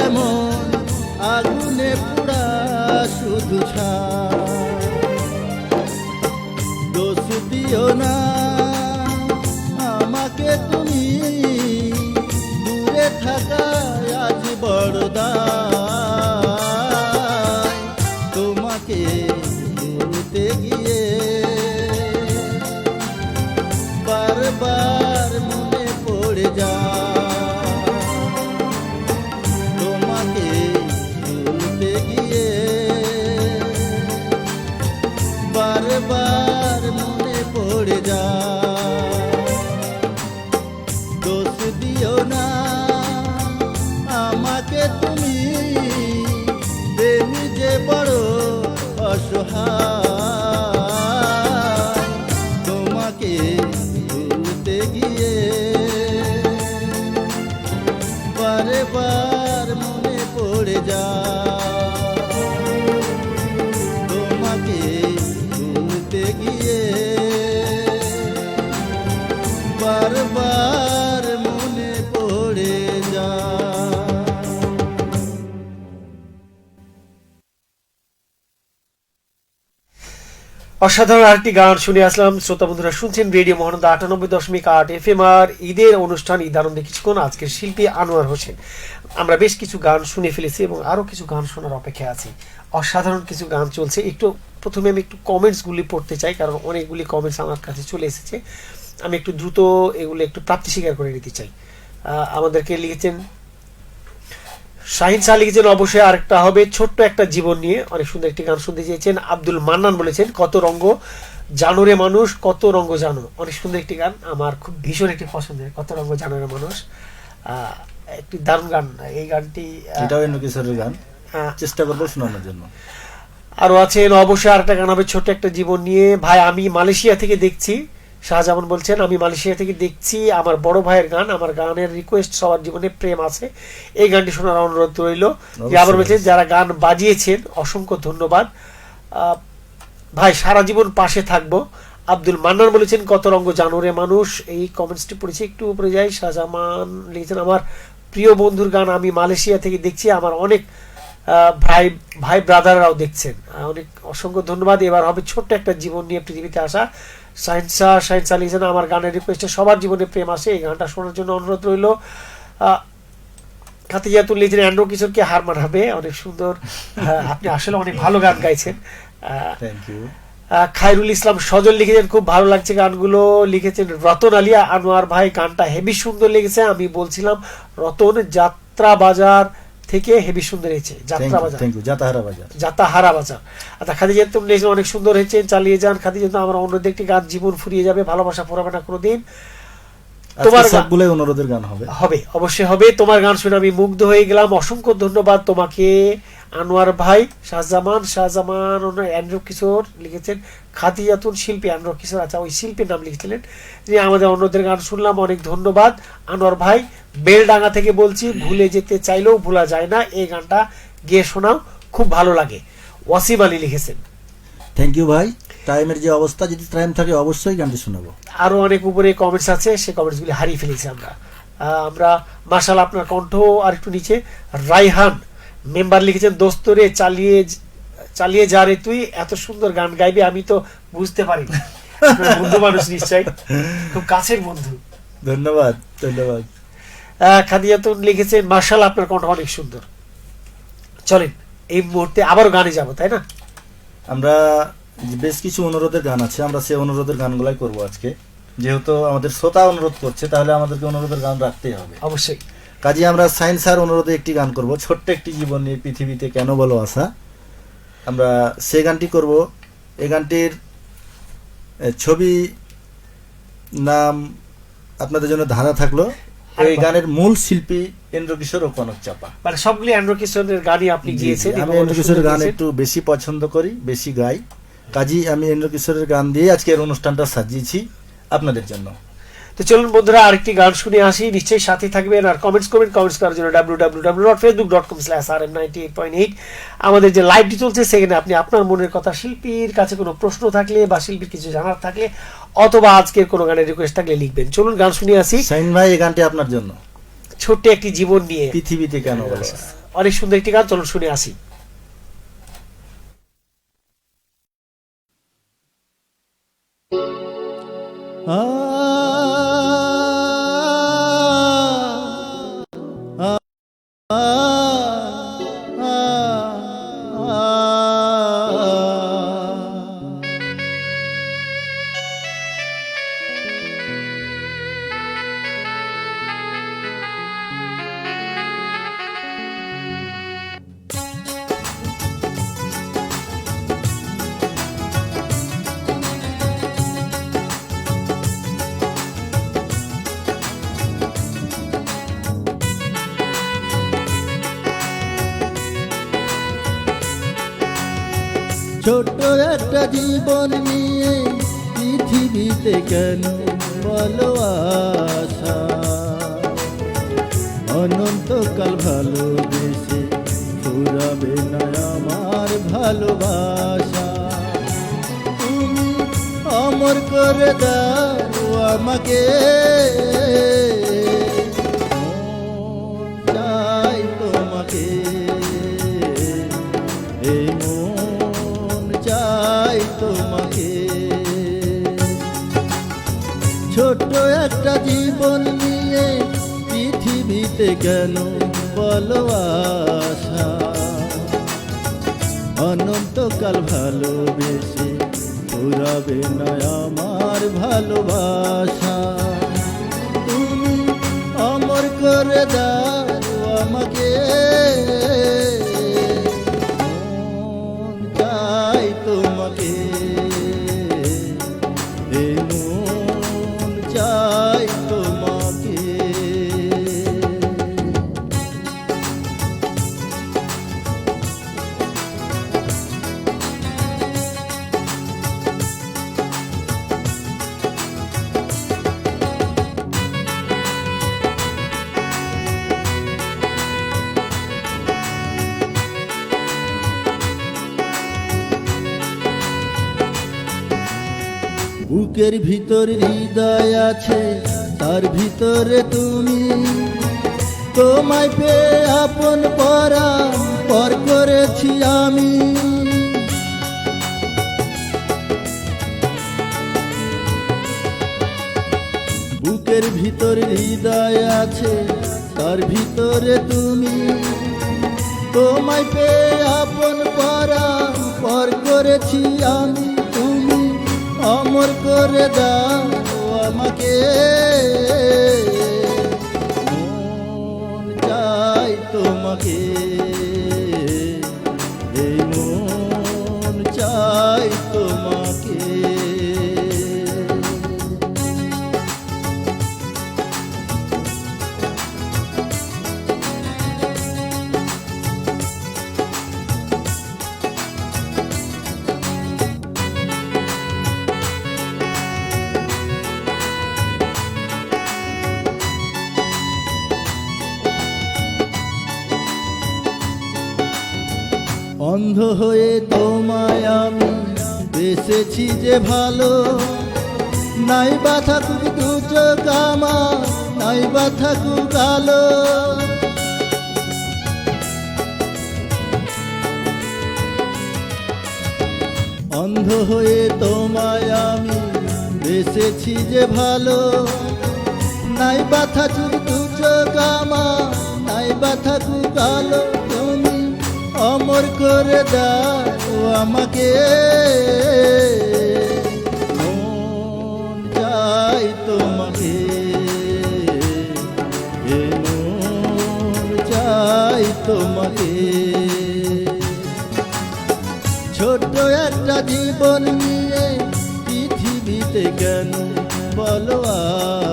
এমন, আগুনে পুরা শুধু ছাই। দিও না আমাকে তুমি, দূরে থাকায় আজ বড় দায়, তোমাকে ভুলতে গিয়ে বারবার মনে পড়ে যায়, তোমাকে ভুলতে গিয়ে বারবার মনে পড়ে যায়। দোষ দিও না আমাকে তুমি, প্রেমী যে বড় অসহায়, তোমাকে ভুলতে গিয়ে বারবার মনে পড়ে যায়, তোমাকে ভুলতে গিয়ে বারবার মনে পড়ে যায়। অসাধারণ আরেকটি গান শুনে আসলাম। শ্রোতা বন্ধুরা শুনছেন রেডিও মহানন্দা 98.8 FM আর ঈদের অনুষ্ঠান ঈদ আনন্দে কিছুক্ষণ। আজকের শিল্পী আনোয়ার হোসেন। আমরা বেশ কিছু গান শুনে ফেলেছি এবং আরো কিছু গান শোনার অপেক্ষায় আছি। অসাধারণ কিছু গান চলছে। একটু প্রথমে আমি একটু কমেন্টসগুলি পড়তে চাই, কারণ অনেকগুলি কমেন্টস আমার কাছে চলে এসেছে। আমি একটু দ্রুত এগুলো একটু প্রাপ্তি স্বীকার করে নিতে চাই। আমাদেরকে লিখেছেন শাহিন শাহ, লিখেছেন অবশ্যই আরেকটা হবে ছোট্ট একটা জীবন নিয়ে। অনেক সুন্দর একটি গান শুনতে চেয়েছেন। আব্দুল মান্নান বলেছেন কত রঙ্গ জানো রে মানুষ, কত রঙ্গ জানো। অনেক সুন্দর একটি গান, আমার খুব ভীষণ একটি পছন্দের, কত রঙ্গ জানো রে মানুষ। একটি দারুণ গান এই গানটি। এটাও এন্ড্রু কিশোরের গান, চেষ্টা করবো শোনানোর জন্য। আরো আছেন অবশ্যই আরেকটা গান হবে ছোট্ট একটা জীবন নিয়ে। ভাই আমি মালয়েশিয়া থেকে দেখছি, শাহজামান বলছেন আমি মালয়েশিয়া থেকে দেখছি, আমার বড় ভাইয়ের গান, আমার গানের রিকোয়েস্ট সবার জীবনে প্রেম আছে, এই গানটি শোনার অনুরোধ রইল। আবার বলছেন যারা গান বাজিয়েছেন অসংখ্য ধন্যবাদ ভাই, সারা জীবন পাশে থাকবো। আব্দুল মান্নান বলেছেন কত রঙ্গ জানো রে মানুষ। এই কমেন্টসটি পড়েছি, একটু উপরে যাই। শাহজামান লিখেছেন আমার প্রিয় বন্ধুর গান, আমি মালয়েশিয়া থেকে দেখছি, আমার অনেক ভাই ব্রাদাররাও দেখছেন, অনেক অসংখ্য ধন্যবাদ। এবার হবে ছোট্ট একটা জীবন নিয়ে পৃথিবীতে আসা। শাহিন শাহ লিখেছেন আমার গানের রিকোয়েস্টে সবার জীবনে প্রেম আসে, এই গানটা শোনার জন্য অনুরোধ রইল। খাতিজাতুল লিখেছেন অ্যান্ড্রু কিশোরকে হার মানাবে। অনেক সুন্দর, আপনি আসলে অনেক ভালো গান গাইছেন। Thank you. খায়রুল ইসলাম সজল লিখেছেন খুব ভালো লাগছে গানগুলো। লিখেছেন রতন আলিয়া, আনোয়ার ভাই গানটা হেভি সুন্দর লেগেছে, আমি বলছিলাম রতন যাত্রা বাজার থেকে হেভি সুন্দর হয়েছে। যাত্রা বাজার, যাতাহারা বাজার। আচ্ছা খাদিজাতুল লিখেছেন অনেক সুন্দর হয়েছে, চালিয়ে যান খাদিজাতুল। আমার অনুরোধ একটি গান জীবন ফুরিয়ে যাবে, ভালোবাসা ফুরাবে না কোনোদিন। তোমার সবগুলো অনুরোধের গান হবে, হবে অবশ্যই হবে। তোমার গান শুনে আমি মুগ্ধ হয়ে গেলাম, অসংখ্য ধন্যবাদ তোমাকে আনোয়ার ভাই। শাহজামান অ্যান্ড্রু কিশোর লিখেছেন খাদিজাতুল শিল্পী অ্যান্ড্রু কিশোর, আচ্ছা ওই শিল্পীর নাম লিখেছিলেন। যিনি আমাদের অনুরোধের গান শুনলাম, অনেক ধন্যবাদ আনোয়ার ভাই। বেলডাঙ্গা থেকে বলছি, ভুলে যেতে চাইলেও ভোলা যায় না, এই গানটা গেয়ে শোনাও, খুব ভালো লাগে। ওয়াসিম আলী লিখেছেন থ্যাংক ইউ ভাই। টাইমের যে অবস্থা, যদি টাইম থাকে অবশ্যই গানটি শোনাবো। আরো অনেক উপরে কমেন্টস আছে, সেই কমেন্টসগুলি হারিয়ে ফেলেছি আমরা মাশাআল্লাহ। আপনার কণ্ঠ আর একটু নিচে। রাইহান মেম্বার লিখেছেন দোস্তরে চালিয়ে যা রে তুই, এত সুন্দর গান গাইবে আমি তো বুঝতে পারি। বন্ধু মানুষ নিশ্চয়, খুব কাছের বন্ধু। ধন্যবাদ। খাদিজাতুল লিখেছেন মাশাআল্লাহ আপনার কণ্ঠ অনেক সুন্দর। চলেন এই মুহূর্তে আবারও গানে যাব, তাই না? আমরা বেশ কিছু অনুরোধের গান আছে, আমরা সেই অনুরোধের গানগুলাই করব আজকে। যেহেতু আমাদের শ্রোতা অনুরোধ করছে, তাহলে আমাদেরকে অনুরোধের গান রাখতেই হবে অবশ্যই। কাজে আমরা সায়েন্স স্যার অনুরোধে একটি গান করব, ছোট্ট একটি জীবন নিয়ে পৃথিবীতে কেন বলো আশা। আমরা সেই গানটি করব। এই গানটির ছবি নাম আপনাদের জন্য ধারা থাকলো। এই গানের মূল শিল্পী এন্ড্রু কিশোর ও কনক চাপা। মানে সবগুলি এন্ড্রু কিশোরের গানই আপনি গিয়েছেন। আমি এন্ড্রু কিশোরের গান একটু বেশি পছন্দ করি, বেশি গাই। কাজী আমি এন্ড্রু কিশোরের গান দিয়ে আজকের অনুষ্ঠানটা সাজিয়েছি আপনাদের জন্য। তো চলুন বন্ধুরা আরেকটি গান শুনে আসি, নিশ্চয়ই সাথে থাকবেন আর কমেন্টস করবেন। কমেন্টস করার জন্য www.facebook.com/rm98.8 আমাদের যে লাইভটি চলছে, সেখানে আপনি আপনার মনের কথা, শিল্পীর কাছে কোনো প্রশ্ন থাকলে বা শিল্পীর কিছু জানার থাকলে অথবা আজকের কোনো গানের রিকোয়েস্ট থাকলে লিখবেন। চলুন গান শুনে আসি। শাহিন ভাই এই গানটি আপনার জন্য, ছোট্ট একটি জীবন নিয়ে পৃথিবীতে কেন বলো আশা। অনেক সুন্দর একটি গান, চলুন শুনে আসি। আ আ আ আ ছোট্ট একটা জীবন নিয়ে পৃথিবীতে কেন বলো আশা, অনন্তকাল ভালোবেসে ফুরাবে না আমার ভালোবাসা। তুমি অমর করে দাও আমাকে, মন চাই তোমাকে, এই মন চাই তোমাকে। ছোট্ট একটা জীবন নিয়ে পৃথিবীতে কেন বলো আশা, অনন্তকাল ভালোবেসে ফুরাবে না আমার ভালোবাসা। তুমি অমর করে দাও আমাকে, মন চাই তোমাকে, এই মন চাই তোমাকে। বুকের ভিতর হৃদয় আছে, তার ভিতরে তুমি, তোমায় পেয়ে আপন পরাণ পর করেছি আমি। বুকের ভিতর হৃদয় আছে, তার ভিতরে তুমি, তোমায় পেয়ে আপন পরাণ পর করেছি আমি। তুমি অমর করে দাও আমাকে, মন চাই তোমাকে, এই মন চাই তোমাকে। অন্ধ হয়ে তোমায় আমি বেসেছি যে ভালো, নাই বা থাকুক দু চোখ আমার, নাই বা থাকুক আলো। অন্ধ হয়ে তোমায় আমি বেসেছি যে ভালো, নাই বা থাকুক দু চোখ আমার, নাই বা থাকুক আলো। তুমি অমর করে দাও আমাকে, মন চাই তোমাকে, এই মন চাই তোমাকে। ছোট্ট একটা জীবন নিয়ে পৃথিবীতে কেন বলো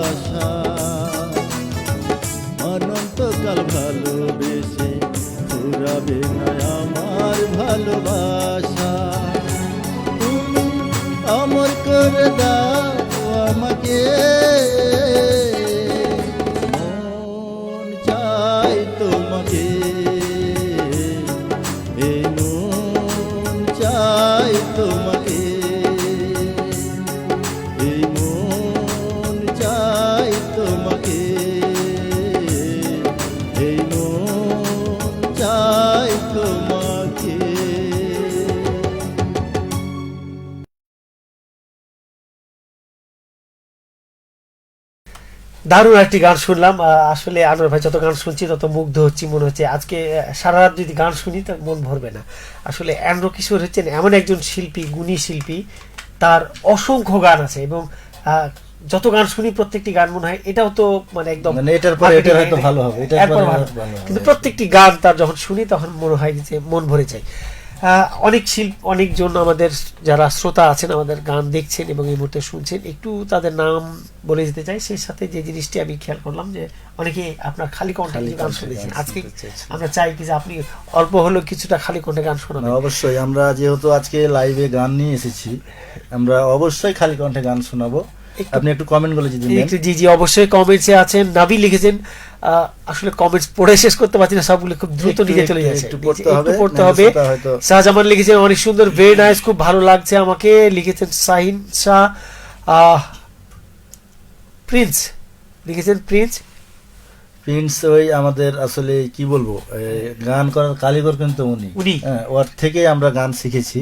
আশা, অনন্তকাল ভালোবেসে ফুরাবে না আমার ভালোবাসা। তুমি অমর করে দাও আমাকে, মন চাই তোমাকে, এই মন চাই তোমাকে, এই মন চাই তোমাকে, এই মন চাই তোমাকে। দারুণ একটি গান শুনলাম। আসলে আনোয়ার ভাই যত গান শুনছি তত মুগ্ধ হচ্ছি, মনে হচ্ছে আজকে সারা রাত যদি গান শুনি তার মন ভরবে না। আসলে অ্যান্ড্রু কিশোর হচ্ছেন এমন একজন শিল্পী, গুণী শিল্পী, তার অসংখ্য গান আছে এবং যত গান শুনি প্রত্যেকটি গান মনে হয় এটাও তো মানে একদম মানে এটার পরে এটা হয়তো ভালো হবে, এটার এরপর পরে ভালো। ভালো হবে। কিন্তু প্রত্যেকটি গান তার যখন শুনি তখন মনে হয় যে মন ভরে যায়। অনেকজন আমাদের যারা শ্রোতা আছেন আমাদের গান দেখছেন এবং এই মুহূর্তে শুনছেন, একটু তাদের নাম বলে দিতে চাই। সেই সাথে যে জিনিসটি আমি খেয়াল করলাম যে অনেকে আপনার খালি কণ্ঠে কিছু গান শুনেছেন, আজকে আমরা চাই কি যে আপনি অল্প হলেও কিছুটা খালি কণ্ঠে গান শোনাবেন। অবশ্যই, আমরা যেহেতু আজকে লাইভে গান নিয়ে এসেছি, আমরা অবশ্যই খালি কণ্ঠে গান শোনাবো। আপনি একটু কমেন্ট গুলো যদি নেন। জি জি, অবশ্যই কমেন্টসে আছেন। নাবি লিখেছেন, আসলে কমেন্টস পড়ে শেষ করতে পারছি না, সবগুলো খুব দ্রুত নিজে চলে যাচ্ছে, একটু পড়তে হবে। শাহজামান লিখেছেন অনেক সুন্দর, ভেরি নাইস, খুব ভালো লাগছে আমাকে। লিখেছেন শাহিন শাহ। প্রিন্স লিখেছেন, প্রিন্স ওই আমাদের আসলে কি বলবো, গান করার কারিগর কিন্তু উনি। ওর থেকে আমরা গান শিখেছি।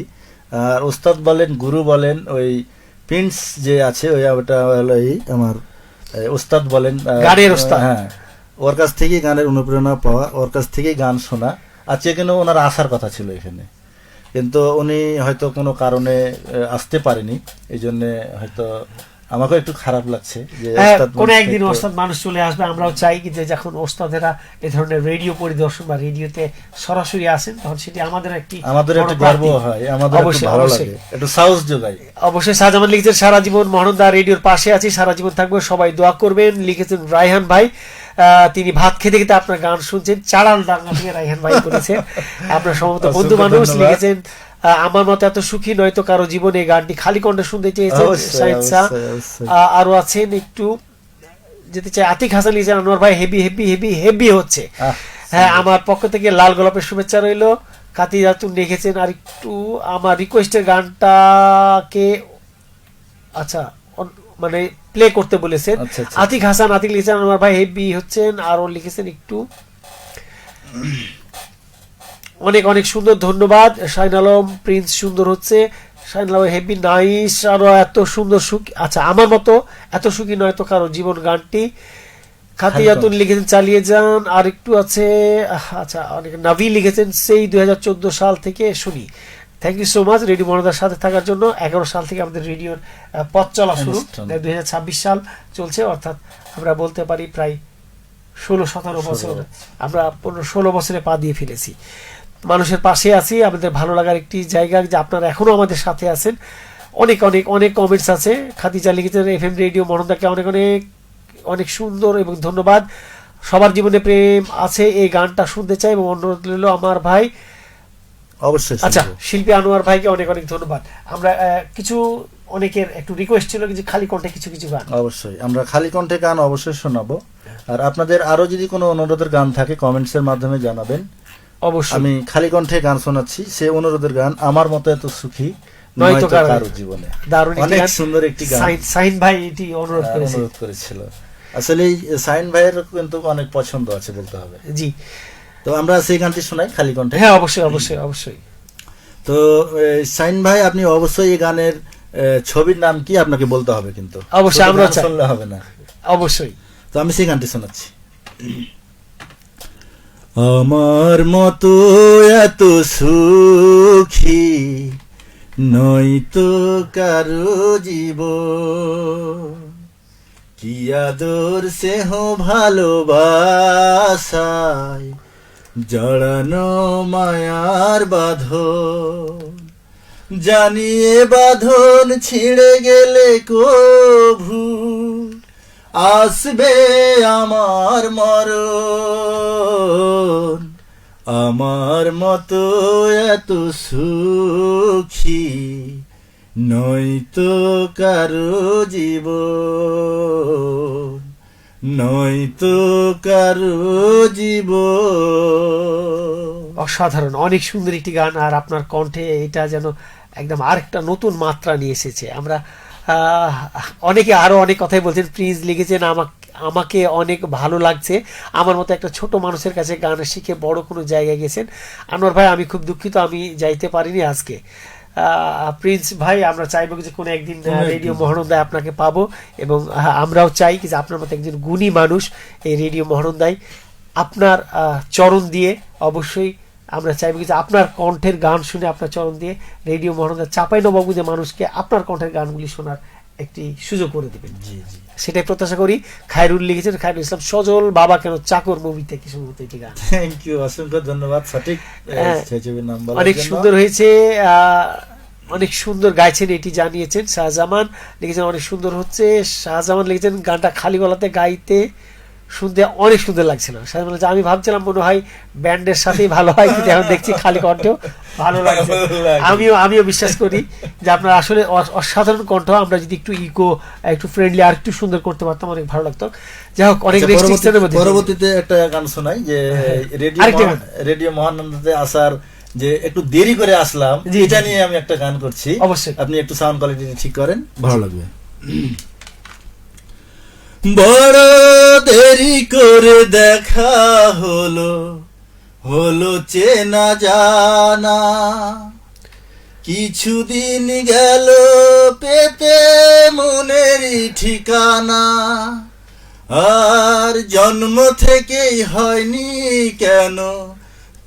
আর ওস্তাদ বলেন, গুরু বলেন, ওই প্রিন্স যে আছে ওই ওটা হলো এই আমার ওস্তাদ বলেন, গানের ওস্তাদ। হ্যাঁ, ওর কাছ থেকেই গানের অনুপ্রেরণা পাওয়া, ওর কাছ থেকেই গান শোনা। আজকে কিন্তু ওনার আসার কথা ছিল এখানে, কিন্তু উনি হয়তো কোনো কারণে আসতে পারেনি, এই জন্য হয়তো আমাকে একটু খারাপ লাগছে যে কোন একদিন ওস্তাদ মানুষ চলে আসবে। আমরাও চাই কি যে যখন ওস্তাদেরা এই ধরনের রেডিও পরিদর্শন বা রেডিওতে সরাসরি আসেন তখন সেটি আমাদের একটি গর্ব হয়, আমাদের একটু ভালো লাগে, একটু সাহস যোগায়। অবশ্যই শাহজামান লিখেছেন সারা জীবন মহানন্দা রেডিওর পাশে আছি, সারা জীবন থাকবো, সবাই দোয়া করবেন। লিখেছেন রায়হান ভাই, তিনি ভাত খেতে খেতে আপনার গান শুনছেন, চাড়াল ডাঙ্গা থেকে রায়হান ভাই করেছেন, আপনার সমস্ত বন্ধু মানুষ। লিখেছেন আমার মতো এত সুখী নয়তো কারো জীবনে, গানটি খালি কণ্ঠে শুনতে চেয়েছেন শাহিদ শাহ। আরো আছেন, একটু যেতে চাই। আতিক হাসান লিখেছেন আনোয়ার ভাই হেভি হেভি হেভি হেভি হচ্ছে। হ্যাঁ, আমার পক্ষ থেকে লাল গোলাপের শুভেচ্ছা রইল। কাতি রাতুন লিখেছেন আর একটু আমার রিকোয়েস্টের গানটাকে আচ্ছা মানে প্লে করতে বলেছেন। আতিক হাসান লিখেছেন আমার ভাই হেভি হচ্ছেন। আরো লিখেছেন একটু, অনেক অনেক সুন্দর, ধন্যবাদ। শাহিন আলম, প্রিন্স সুন্দর হচ্ছে, শাহিন আলম হেভি নাইস, আরো এত সুন্দর সুখ, আচ্ছা আমার মতো এত সুখী নয় তো কারো জীবন, গানটি। খাতিয়াতুন লিখেছেন চালিয়ে যান। আর একটু আছে, আচ্ছা অনেক। নাভি লিখেছেন সেই 2014 সাল থেকে শুনি। Thank you so much radio মহানন্দার সাথে থাকার জন্য। 11 সাল থেকে আমাদের রেডিওর পথ চলা শুরু, 2026 সাল চলছে, অর্থাৎ আমরা বলতে পারি প্রায় 16-17 বছর, আমরা 15-16 বছরে পা দিয়ে ফেলেছি। মানুষের পাশে আছি, আমাদের ভালো লাগার একটি জায়গা যে আপনারা এখনো আমাদের সাথে আছেন। অনেক অনেক অনেক কমেন্টস আছে। খাদিজা লিখেছেন এফএম রেডিও মহানন্দাকে অনেক অনেক অনেক সুন্দর এবং ধন্যবাদ। সবার জীবনে প্রেম আছে, এই গানটা শুনতে চাই এবং অনুরোধ রইল আমার ভাই। অবশ্যই। আচ্ছা, শিল্পী আনোয়ার ভাইকে অনেক অনেক ধন্যবাদ। আমরা কিছু অনেকের একটু রিকোয়েস্ট ছিল যে খালি কণ্ঠে কিছু কিছু গান, অবশ্যই আমরা খালি কণ্ঠে গান অবশ্যই শোনাবো। আর আপনাদের আরো যদি কোনো অনুরোধের গান থাকে কমেন্টস এর মাধ্যমে জানাবেন, অবশ্যই। আমি খালি কণ্ঠে গান শোনাচ্ছি, সে অনুরোধের গান আমার মতো এত সুখী নয়তো কারো জীবনে। দারুণ, অনেক সুন্দর একটি গান সাইন ভাই এটি অনুরোধ করেছিল। আসলে সাইন ভাইয়ের কিন্তু অনেক পছন্দ আছে বলতে হবে। জি, তো আমরা সেই গানটি শোনাই খালি কণ্ঠে। হ্যাঁ অবশ্যই অবশ্যই অবশ্যই। তো সাইন ভাই আপনি অবশ্যই এই গানের ছবির নাম কি আপনাকে বলতে হবে, কিন্তু অবশ্যই আমরা শুনলে হবে না, অবশ্যই। তো আমি সেই গানটি শোনাচ্ছি। আমার মতো এত সুখী নয়তো কারো জীবন, কি আদর স্নেহ ভালোবাসায় জড়ানো মায়ার বাঁধন, জানিয়ে বাঁধন ছিঁড়ে গেলে কভু আসবে আমার মরণ। আমার মতো এত সুখী নয়তো কারো জীবন, নয়তো কারো জীবন। অসাধারণ, অনেক সুন্দর একটি গান। আর আপনার কণ্ঠে এটা যেন একদম আরেকটা নতুন মাত্রা নিয়ে এসেছে। আমরা অনেকে আরো অনেক কথাই বলছেন। প্রিন্স লিখেছেন আমাকে অনেক ভালো লাগছে, আমার মতো একটা ছোট মানুষের কাছে গান শিখে বড় কোনো জায়গায় গেছেন। আনোয়ার ভাই আমি খুব দুঃখিত, আমি যাইতে পারিনি আজকে। প্রিন্স ভাই, আমরা চাইবো যে কোনো একদিন রেডিও মহানন্দায় আপনাকে পাবো, এবং আমরাও চাই যে আপনার মতো একজন গুণী মানুষ এই রেডিও মহানন্দায় আপনার চরণ দিয়ে, অবশ্যই আমরা চাইবো যে আপনার কণ্ঠের গান শুনে, আপনার চরণ দিয়ে রেডিও মহানন্দা চাঁপাইনবাবগঞ্জের মানুষকে আপনার কণ্ঠের গানগুলি শোনার একটি সুযোগ করে দিবেন। সেটাই প্রত্যাশা করি। খায়রুল লিখেছেন, খায়রুল ইসলাম সজল বাবা কেন চাকর মুভি থেকে সম্ভবত এটি গান। থ্যাংক ইউ, অসংখ্য ধন্যবাদ। সঠিক নাম বলার অনেক জন্য। সুন্দর হয়েছে, অনেক সুন্দর গাইছেন এটি জানিয়েছেন। শাহজামান লিখেছেন অনেক সুন্দর হচ্ছে। শাহজামান লিখেছেন গানটা খালি গলাতে গাইতে শুনতে অনেক সুন্দর লাগছিল। শাহজামান বলেছে, আমি ভাবছিলাম মনে হয় ব্যান্ডের সাথেই ভালো হয়, কিন্তু এখন দেখছি খালি কণ্ঠেও ভালো লাগছে। আমিও বিশ্বাস করি যে আপনার আসলে অসাধারণ কণ্ঠ। আমরা যদি একটু ইকো, একটু ফ্রেন্ডলি আর একটু সুন্দর করতে পারতাম, অনেক ভালো লাগতো। যাই হোক, অনেক পরবর্তীতে একটা গান শোনাই যে রেডিও মহানন্দাতে আসার যে একটু দেরি করে আসলাম, এটা নিয়ে আমি একটা গান করছি। অবশ্যই আপনি একটু সাউন্ড কোয়ালিটি ঠিক করেন, ভালো লাগবে। বড় দেরি করে দেখা হলো, হলো চেনা জানা, কিছুদিন গেল পেতে মনেরই ঠিকানা, আর জন্ম থেকেই হয়নি কেন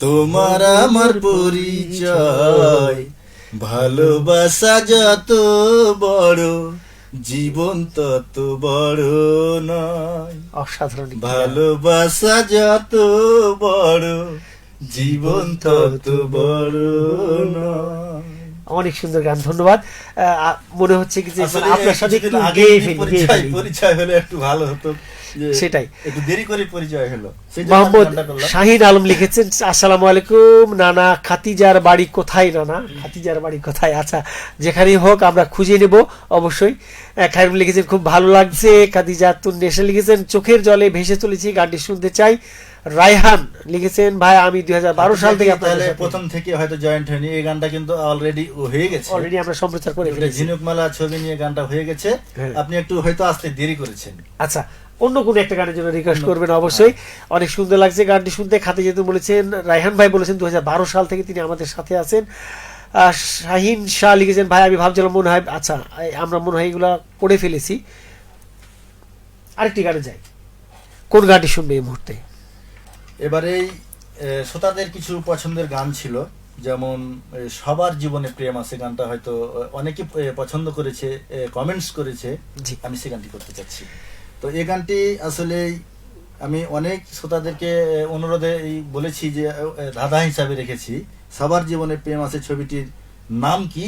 তোমার আমার পরিচয়, ভালোবাসা যত বড় জীবন তত বড় নয়, অসাধারণ ভালোবাসা যত বড় জীবন তত বড় নয়। অনেক সুন্দর গান, ধন্যবাদ। মনে হচ্ছে কি যে আপনার সাথে একটু পরিচয় হলে একটু ভালো হতো, সেটাই একটু দেরি করে পরিচয় হলো। মোহাম্মদ শাহিন আলম লিখেছেন, আসসালামু আলাইকুম নানা, খাতিজার বাড়ি কোথায়? নানা খাতিজার বাড়ি কোথায়? আচ্ছা, যেখানেই হোক আমরা খুঁজে নেব অবশ্যই। খায়রুল লিখেছেন খুব ভালো লাগছে। খাদিজা তুন্নেসা লিখেছেন চোখের জলে ভেসে চলেছি, গানটি শুনতে চাই। রায়হান লিখেছেন ভাই আমি 2012 সাল থেকে আপনাদের প্রথম থেকে হয়তো জয়েন্ট হয়নি, এই গানটা কিন্তু অলরেডি হয়ে গেছে, অলরেডি আমরা সম্প্রচার করে ফেলেছি। ঝিনুকমালা ছবি নিয়ে গানটা হয়ে গেছে, আপনি একটু হয়তো আসতে দেরি করেছেন। আচ্ছা, অন্য কোনো একটা গানের জন্য রিকোয়েস্ট করবেন অবশ্যই। অনেক সুন্দর লাগছে গানটি শুনতে। খাদিজা বলেছেন, রায়হান ভাই বলেছেন 2012 সাল থেকে তিনি আমাদের সাথে আছেন। শাহিন শাহ লিখেছেন ভাই আমি ভাবছিলাম মনে হয়, আচ্ছা আমরা মনে হয় এগুলা পড়ে ফেলেছি। আরেকটি গানে যাই, কোন গানটি শুনবে এই মুহূর্তে? এবারে শ্রোতাদের কিছু পছন্দের গান ছিল, যেমন সবার জীবনে প্রেম আছে গানটা হয়তো অনেকে পছন্দ করেছে, কমেন্টস করেছে, আমি সে গানটি করতে চাচ্ছি। তো এই গানটি আসলে আমি অনেক শ্রোতাদেরকে অনুরোধে বলেছি যে ধাঁধা হিসাবে রেখেছি, সবার জীবনে প্রেম আছে ছবিটির নাম কি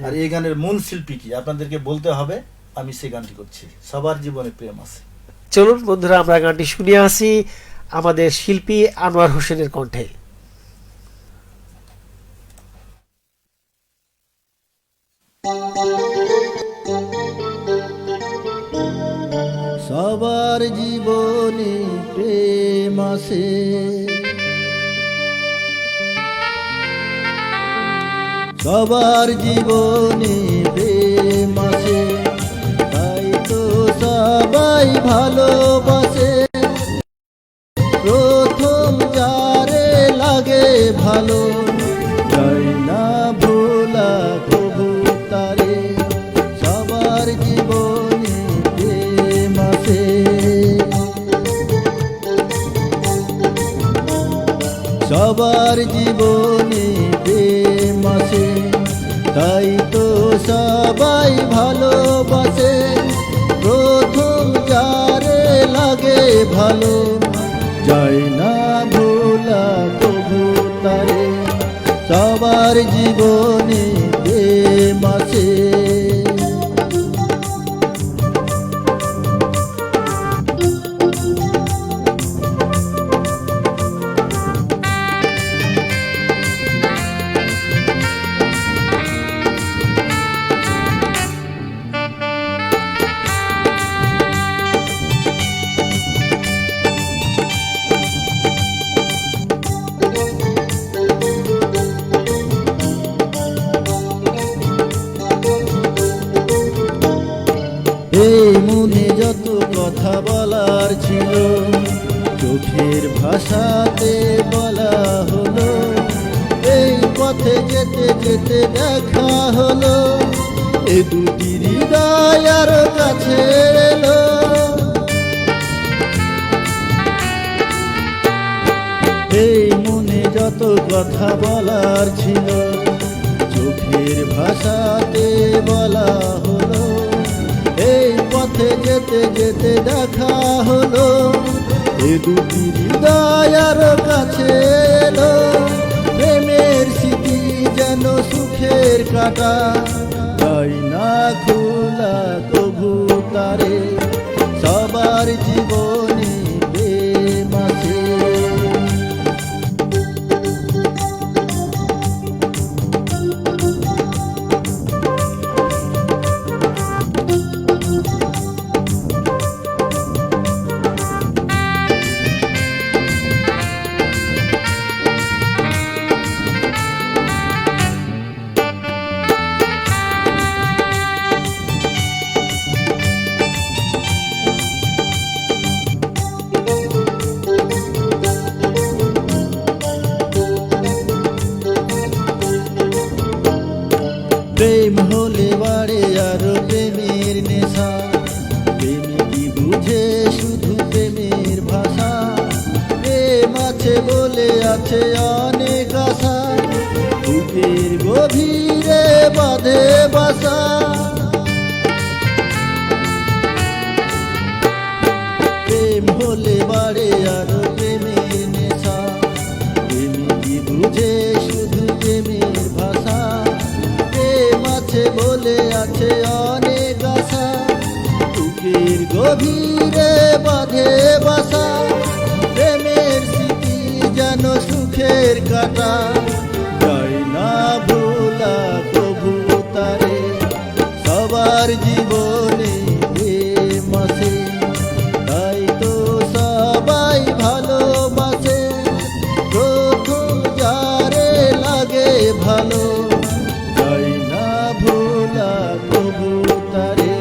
আর এই গানের মূল শিল্পী কি আপনাদেরকে বলতে হবে। আমি সেই গানটি করছি, সবার জীবনে প্রেম আছে। চলুন বন্ধুরা, আমরা গানটি শুনিয়ে আসি আমাদের শিল্পী আনোয়ার হোসেনের কণ্ঠে। সবার জীবনে প্রেম আছে, সবার জীবনে প্রেম আছে, তাই তো সবাই ভালোবাসে, প্রথম যারে লাগে ভালো, যাই না ভোলা কবু তারে, সবার জীবনে প্রেম আছে, সবার জীবনে প্রেম আছে, তাই তো সবাই ভালোবাসে, প্রথম যারে লাগে ভালো, যায় না ভোলা তবু তারে, সবার জীবনে প্রেম আছে। এই মনে যত কথা বলার ছিল, চোখের ভাষাতে বলা হলো, এই পথে যেতে যেতে দেখা হলো, এ দুটি হৃদয় আরো কাছে এলো। এই মনে যত কথা বলার ছিল, চোখের ভাষাতে বলা হলো, এই পথে যেতে যেতে দেখা হলো, এ দুটি হৃদয় আরো কাছে এলো। প্রেমের স্মৃতি যেন সুখের কাটা, তাই না খোলা কভু তারে, সবার জীবনে প্রেম আছে। প্রেম হলে বাড়ে আরো প্রেমের নেশা, প্রেমিকই বুঝে শুধু প্রেমের ভাষা। প্রেম আছে বলে আছে অনেক আশা, বুকের গভীরে বাঁধে বাসা। প্রেম হলে বাড়ে আরো প্রেমের নেশা, প্রেমিকই বুঝে শুধু প্রেমের ভাষা। প্রেম আছে বলে আছে অনেক আশা, বুকের গভীরে বাঁধে বাসা। প্রেমের স্মৃতি যেন সুখের কাটা, যায় না ভোলা প্রভু তারে, সবার জীবনে প্রেম আছে। তাই তো সবাই ভালোবাসে, প্রথম যারে লাগে ভালো, যায় না ভোলা প্রভু তারে,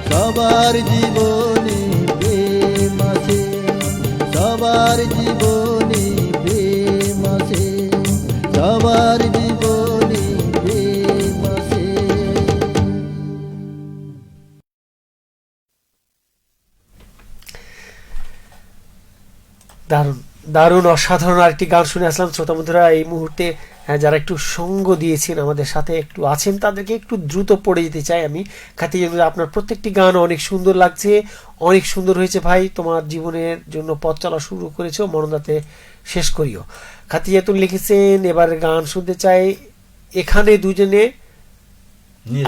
সবার জীবনে প্রেম আছে, সবার জীবনে প্রেম আছে, সবার জীবনে প্রেম আছে। দারুণ দারুণ অসাধারণ আরেকটি গান শুনে আসলাম। শ্রোতা বন্ধুরা, এই মুহূর্তে যারা একটু সঙ্গ দিয়েছেন, আমাদের সাথে একটু আছেন, তাদেরকে একটু দ্রুত পড়ে যেতে চাই আমি। খাতিজা, আপনার প্রত্যেকটি গান অনেক সুন্দর লাগছে, অনেক সুন্দর হয়েছে ভাই। তোমার জীবনের জন্য পথ চলা শুরু করেছো, মরণদাতে শেষ করিও। খাতিজাতুন লিখেছেন, এবার গান শুনতে চাই এখানে দুজনে।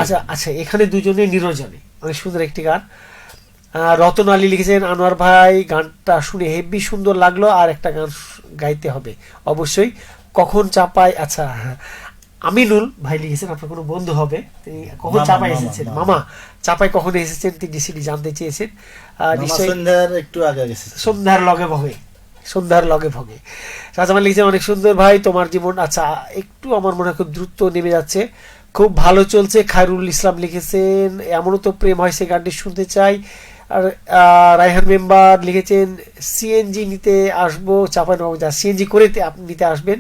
আচ্ছা আচ্ছা, এখানে দুজনে নিরজনে, অনেক সুন্দর একটি গান। রতন আলী লিখেছেন, আনোয়ার ভাই গানটা শুনে হেভি সুন্দর লাগলো, আর একটা গান গাইতে হবে অবশ্যই। কখন চাপায়, আচ্ছা আমিনুল ভাই লিখেছেন, আপনার কোনো বন্ধু হবে, তিনি কখন চাপায় এসেছেন, মামা চাপায় কখন এসেছেন তিনি সেটি জানতে চেয়েছেন। নিশ্চয়ই একটু আগে গেছে, সন্ধ্যার লগে ভগে, সন্ধ্যার লগে ভগে। শাহজামান লিখেছেন, অনেক সুন্দর ভাই তোমার জীবন। আচ্ছা, একটু আমার মনে হয় খুব দ্রুত নেমে যাচ্ছে, খুব ভালো চলছে। খায়রুল ইসলাম লিখেছেন, এমনও তো প্রেম হয় সে গানটি শুনতে চাই। আর রায়হান মেম্বার লিখেছেন, সিএনজি নিতে আসবো চাঁপাইনবাবগঞ্জ, যা সিএনজি করে আপনি নিতে আসবেন।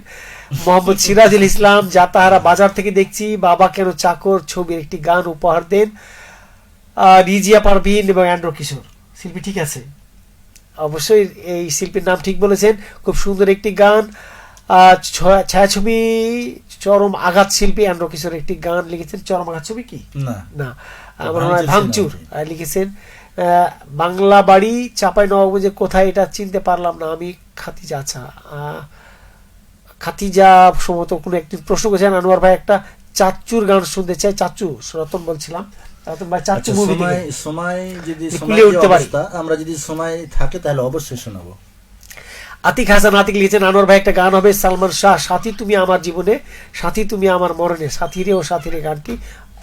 মোহাম্মদ সিরাজুল ইসলাম, যা তাহারা বাজার থেকে দেখছি, বাবা কেন চাকর ছবির একটি গান উপহার দেন। রিজিয়া পারভিন এবং অ্যান্ড্রো কিশোর শিল্পী, ঠিক আছে, অবশ্যই এই শিল্পীর নাম ঠিক বলেছেন, খুব সুন্দর একটি গান। ছায়াছবি চরম আঘাত শিল্পী অ্যান্ড্রো কিশোর একটি গান লিখেছেন। চরম আঘাত ছবি কি না, আমার মনে হয় ভাঙচুর লিখেছেন। বাংলা বাড়ি চাঁপাইনবাবগঞ্জে কোথায় এটা চিনতে পারলাম না আমি। খাতিজা, আচ্ছা খাতিজা সম্ভবত কোনো একটি প্রশ্ন করেছেন। আনোয়ার ভাই একটা চাচ্চুর গান শুনতে চাই। চাচ্চু, রতন বলছিলাম, রতন ভাই চাচ্চু মুভি সময় যদি উঠতে পারি, আমরা যদি সময় থাকে তাহলে অবশ্যই শোনাবো। আতিক হাসান আতিক লিখেছেন, আনোয়ার ভাই একটা গান হবে সালমান শাহ, সাথী তুমি আমার জীবনে, সাথী তুমি আমার মরণে, সাথীরে ও সাথীরে গানটি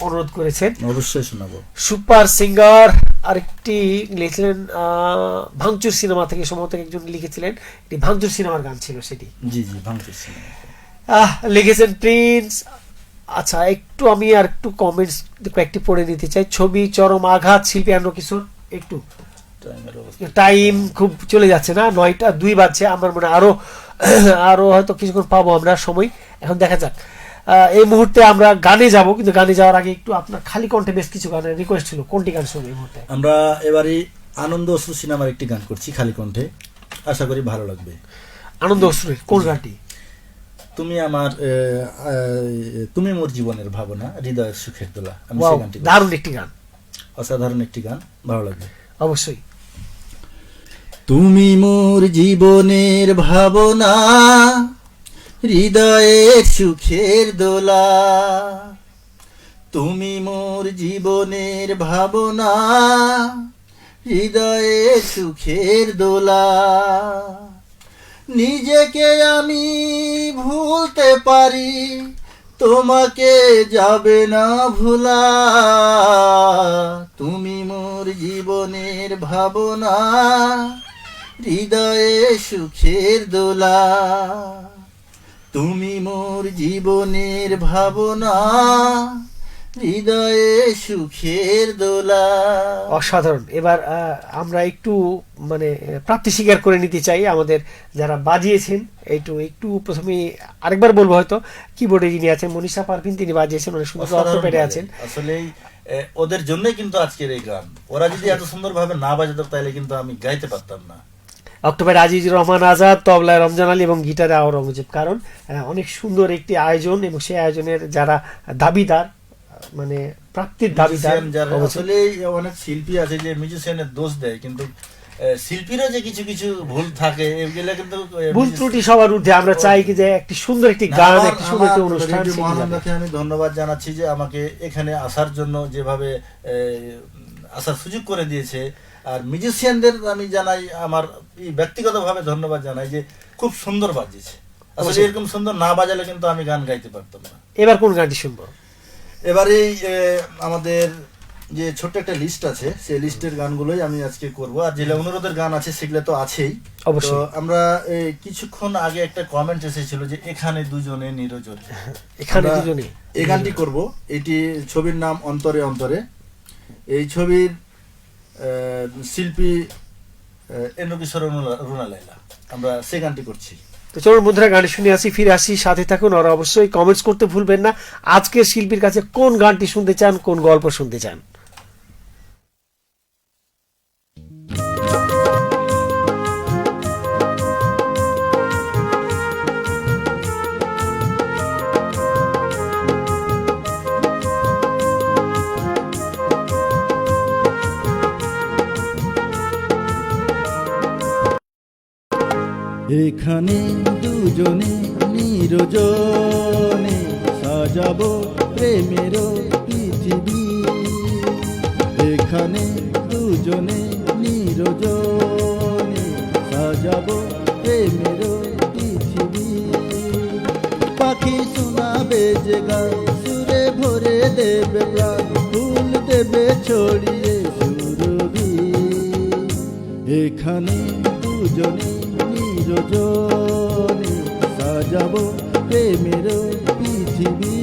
অনুরোধ করেছেন, অবশ্যই শোনাবো। সুপার সিঙ্গার আরেকটি লিখেছিলেন ভাঙচুর সিনেমা থেকে, সম্ভবত একজন লিখেছিলেন, এটি ভাঙচুর সিনেমার গান ছিল সেটি। জি জি, ভাঙচুর সিনেমা লিখেছেন প্রিন্স। আচ্ছা, একটু আমি আর একটু কমেন্টস কয়েকটি পড়ে নিতে চাই। ছবি চরম আঘাত শিল্পী অ্যান্ড্রো কিশোর, একটু টাইম খুব চলে যাচ্ছে না, 9টা 2 বাজছে, আমার মনে আরো আরো হয়তো কিছুক্ষণ পাবো আমরা সময়। এখন দেখা যাক, এই মুহূর্তে আমরা গানে যাব, কিন্তু গানে যাওয়ার আগে একটু আপনার খালি কণ্ঠে বেশ কিছু গানের রিকোয়েস্ট ছিল, কোনটি গান শুনবো এই মুহূর্তে? আমরা এবারে আনন্দ অশ্রু সিনেমার একটি গান করছি খালি কণ্ঠে, আশা করি ভালো লাগবে। আনন্দ অশ্রুর কোন গানটি? তুমি আমার তুমি মোর জীবনের ভাবনা, হৃদয়ের সুখের দোলা। আমি Wow, সেই গানটি দারুণ একটি গান, অসাধারণ একটি গান, ভালো লাগবে অবশ্যই। তুমি মোর জীবনের ভাবনা, হৃদয়ের সুখের দোলা। তুমি মোর জীবনের ভাবনা, হৃদয়ের সুখের দোলা। নিজেকে আমি ভুলতে পারি, তোমাকে যাবে না ভোলা। তুমি মোর জীবনের ভাবনা, হৃদয়ে সুখের দোলা। তুমি মোর জীবনের ভাবনা, হৃদয়ে সুখের দোলা। অসাধারণ। এবার আমরা একটু মানে প্রাপ্তি স্বীকার করে নিতে চাই আমাদের যারা বাজিয়েছেন। একটু প্রথমে আরেকবার বলবো, হয়তো কিবোর্ডে যিনি আছেন মনীষা পারভিন, তিনি বাজিয়েছেন, অনেক সুন্দর অর্থপেডে আছেন। আসলে ওদের জন্যই কিন্তু আজকের এই গান। ওরা যদি এত সুন্দরভাবে না বাজাতো তাহলে কিন্তু আমি গাইতে পারতাম না। অক্টোবর আজিজুর রহমান আজাদ, তবলায় রমজান আলী এবং গিটারে আওরঙ্গজেব। কারণ অনেক সুন্দর একটি আয়োজন, এবং সেই আয়োজনের যারা দাবিদার, মানে প্রাপ্তির দাবিদার। আসলে অনেক শিল্পী আছে যে মিউজিশিয়ানের দোষ দেয়, কিন্তু শিল্পীরা যে কিছু কিছু ভুল থাকে, এগুলো কিন্তু ভুল ত্রুটি সবার ঊর্ধ্বে। আমরা চাই কি যে একটি সুন্দর একটি গান, একটি সুন্দর একটি অনুষ্ঠান। মহানন্দাকে আমি ধন্যবাদ জানাচ্ছি যে আমাকে এখানে আসার জন্য যেভাবে আসার সুযোগ করে দিয়েছে। আর মিউজিশিয়ানদের আমি জানাই, আমার ব্যক্তিগতভাবে ধন্যবাদ জানাই যে খুব সুন্দর বাজিয়েছে। আসলে এরকম সুন্দর না বাজালে কিন্তু আমি গান গাইতে পারতাম না। এবার কোন গানটি শুনবো? এবারে আমাদের যে ছোট্ট একটা লিস্ট আছে, সেই লিস্টের গানগুলোই আমি আজকে করব। আর যেগুলো অনুরোধের গান আছে সেগুলো তো আছেই। তো আমরা কিছুক্ষণ আগে একটা কমেন্ট এসেছিল যে এখানে দুজনে নিরজনে, এখানে দুজনে, এই গানটি করব। এটি ছবির নাম অন্তরে অন্তরে। এই ছবির শিল্পী এন্দ্রকিশোর রুনা লাইলা, আমরা সেই গানটি করছি। তো চলুন বন্ধুরা, গানটি শুনে আসি, ফিরে আসি, সাথে থাকুন। আর অবশ্যই কমেন্টস করতে ভুলবেন না আজকের শিল্পীর কাছে কোন গানটি শুনতে চান, কোন গল্প শুনতে চান। এখানে দুজনে নিরজনে সাজাবো প্রেমের পৃথিবী। এখানে দুজনে নিরজনে সাজাবো প্রেমের পৃথিবী। পাখি শোনাবে যে গান, সুরে ভরে দেবে প্রাণ, ফুল দেবে ছড়িয়ে সুরভি। এখানে দুজনে নিরজনে সাজাবো প্রেমের পৃথিবী।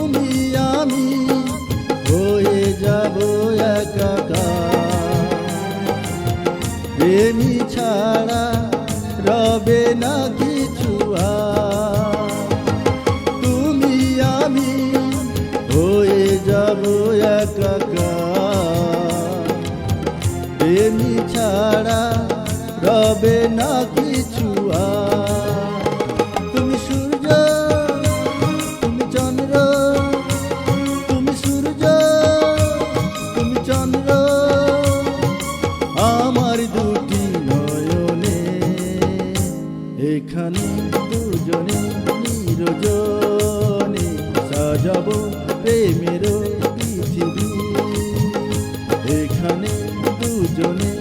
তুমি আমি হয়ে যাব একাকার। প্রেমী ছাড়া রবে না কিছু আর। তুমি আমি হয়ে যাব একাকার। প্রেমী ছাড়া রবে না কিছু আর। এখানে দুজনে নিরজনে সাজাবো প্রেমের পৃথিবী। এখানে দুজনে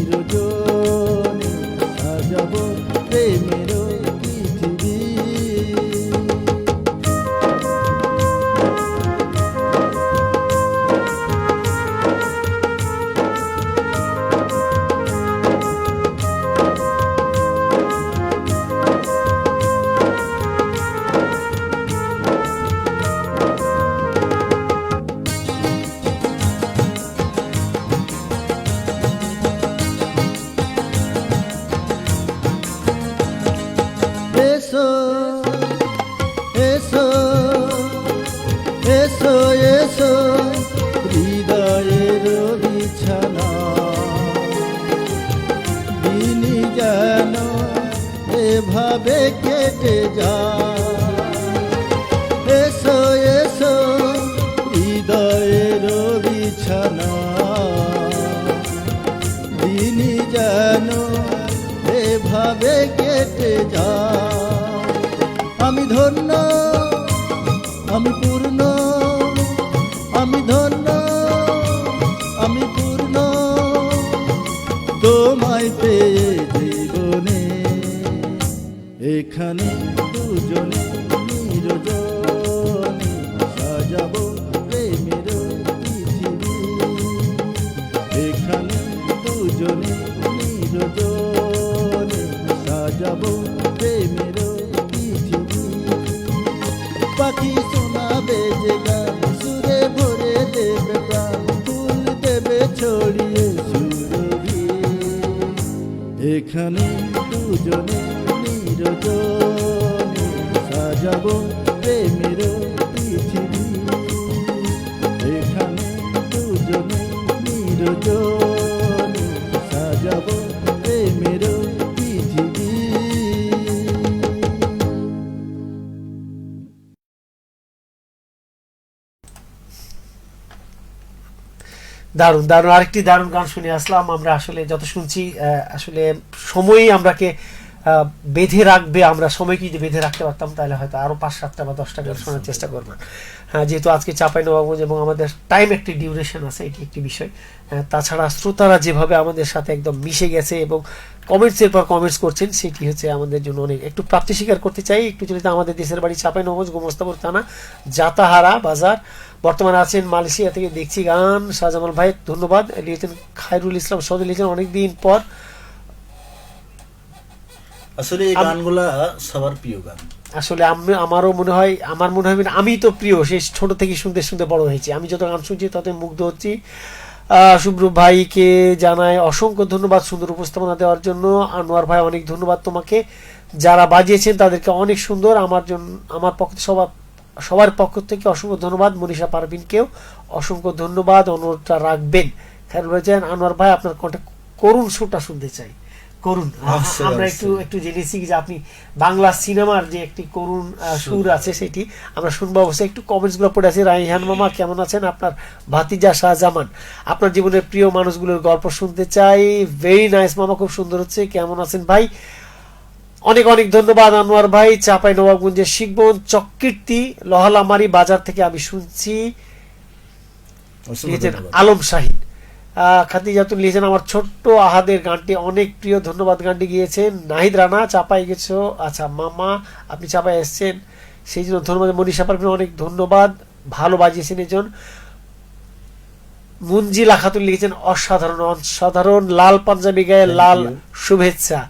নিরজনে সাজাবো প্রেমের পৃথিবী। এসো এসো এসো এসো হৃদয়ের বিছানা, দিনই যেন এভাবে কেটে যায়। এসো এসো হৃদয়ের বিছানা, দিনই যেন এভাবে কেটে যায়। আমি ধন্য, আমি পূর্ণ, আমি ধন্য, আমি পূর্ণ তোমায় পেয়ে জীবনে। এখানে দুজনে নিরজনে সাজাবো প্রেমের পৃথিবী। এখানে দুজনে নিরজনে সাজাবো প্রেমের পৃথিবী। পাখি শোনাবে যে গান, সুরে ভরে দেবে প্রাণ, ফুল দেবে ছড়িয়ে সুরভি। এখানে দুজনে নিরজনে সাজাবো প্রেমের পৃথিবী। এখানে দুজনে নিরজনে সাজাবো প্রেমের পৃথিবী। দারুণ দারুণ, আরেকটি দারুণ গান শুনে আসলাম আমরা। আসলে যত শুনছি আসলে সময়ই আমরাকে বেঁধে রাখবে, আমরা সময়কে যদি বেঁধে রাখতে পারতাম তাহলে হয়তো আরো 5-7টা বা 10টা গান শোনার চেষ্টা করবেন। হ্যাঁ, যেহেতু আজকে চাঁপাইনবাবগঞ্জ এবং আমাদের টাইম একটি ডিউরেশন আছে, এটি একটি বিষয়। তাছাড়া শ্রোতারা যেভাবে আমাদের সাথে একদম মিশে গেছে এবং কমেন্টসের পর কমেন্টস করছেন, সেটি হচ্ছে আমাদের জন্য অনেক। একটু প্রাপ্তি স্বীকার করতে চাই, একটু যদি আমাদের দেশের বাড়ি চাঁপাইনবাবগঞ্জ, গোমস্তাপুর থানা, জাতাহারা বাজার। বর্তমানে আছেন মালয়েশিয়া থেকে দেখছি গান। শাহজামাল ভাই ধন্যবাদ লিখেছেন। খায়রুল ইসলাম সৌদি লিখেছেন অনেকদিন পর। আসলে এই গানগুলা সবার প্রিয় গান। আসলে আমারও মনে হয়, আমার মনে হয় আমি তো প্রিয়, সেই ছোট থেকে শুনতে শুনতে বড় হয়েছি। আমি যত গান শুনছি তত মুগ্ধ হচ্ছি। শুভ্র ভাইকে জানাই অসংখ্য ধন্যবাদ সুন্দর উপস্থাপনা দেওয়ার জন্য। আনোয়ার ভাই অনেক ধন্যবাদ তোমাকে। যারা বাজিয়েছেন তাদেরকে অনেক সুন্দর। আমার জন্য, আমার পক্ষে সবার পক্ষ থেকে অসংখ্য ধন্যবাদ। মনীষা পারভিনকেও অসংখ্য ধন্যবাদ। অনুরোধটা রাখবেন। খায়রুল ভাই, আনোয়ার ভাই আপনার কণ্ঠে করুণ সুরটা শুনতে চাই। করুন, আমরা একটু জেনেছি যে আপনি বাংলা সিনেমার যে একটি করুণ সুর আছে সেটি আমরা শুনবো। অবশ্যই একটু কমেন্টস গুলো পড়ে আছে। রাইহান মামা কেমন আছেন? আপনার ভাতিজা শাহজামান, আপনার জীবনের প্রিয় মানুষগুলোর গল্প শুনতে চাই। ভেরি নাইস মামা, খুব সুন্দর হচ্ছে। কেমন আছেন ভাই? অনেক অনেক ধন্যবাদ আনোয়ার ভাই। চাঁপাইনবাবগঞ্জের শিখবন চককীর্তি লহলামারি বাজার থেকে আমি শুনছি। আলম শাহিন খাদিজাতুল লিখেছেন আমার ছোট্ট আহাদের গানটি অনেক প্রিয়, ধন্যবাদ। গানটি গিয়েছেন নাহিদ রানা, চাপাই গেছো। আচ্ছা মামা, আপনি চাপাই এসছেন সেই জন্য ধন্যবাদ। মনীষা পারভিন অনেক ধন্যবাদ, ভালো বাজিয়েছেন এজন। মুনজিলা খাতুন লিখেছেন অসাধারণ অসাধারণ, লাল পাঞ্জাবি গায়ে লাল শুভেচ্ছা।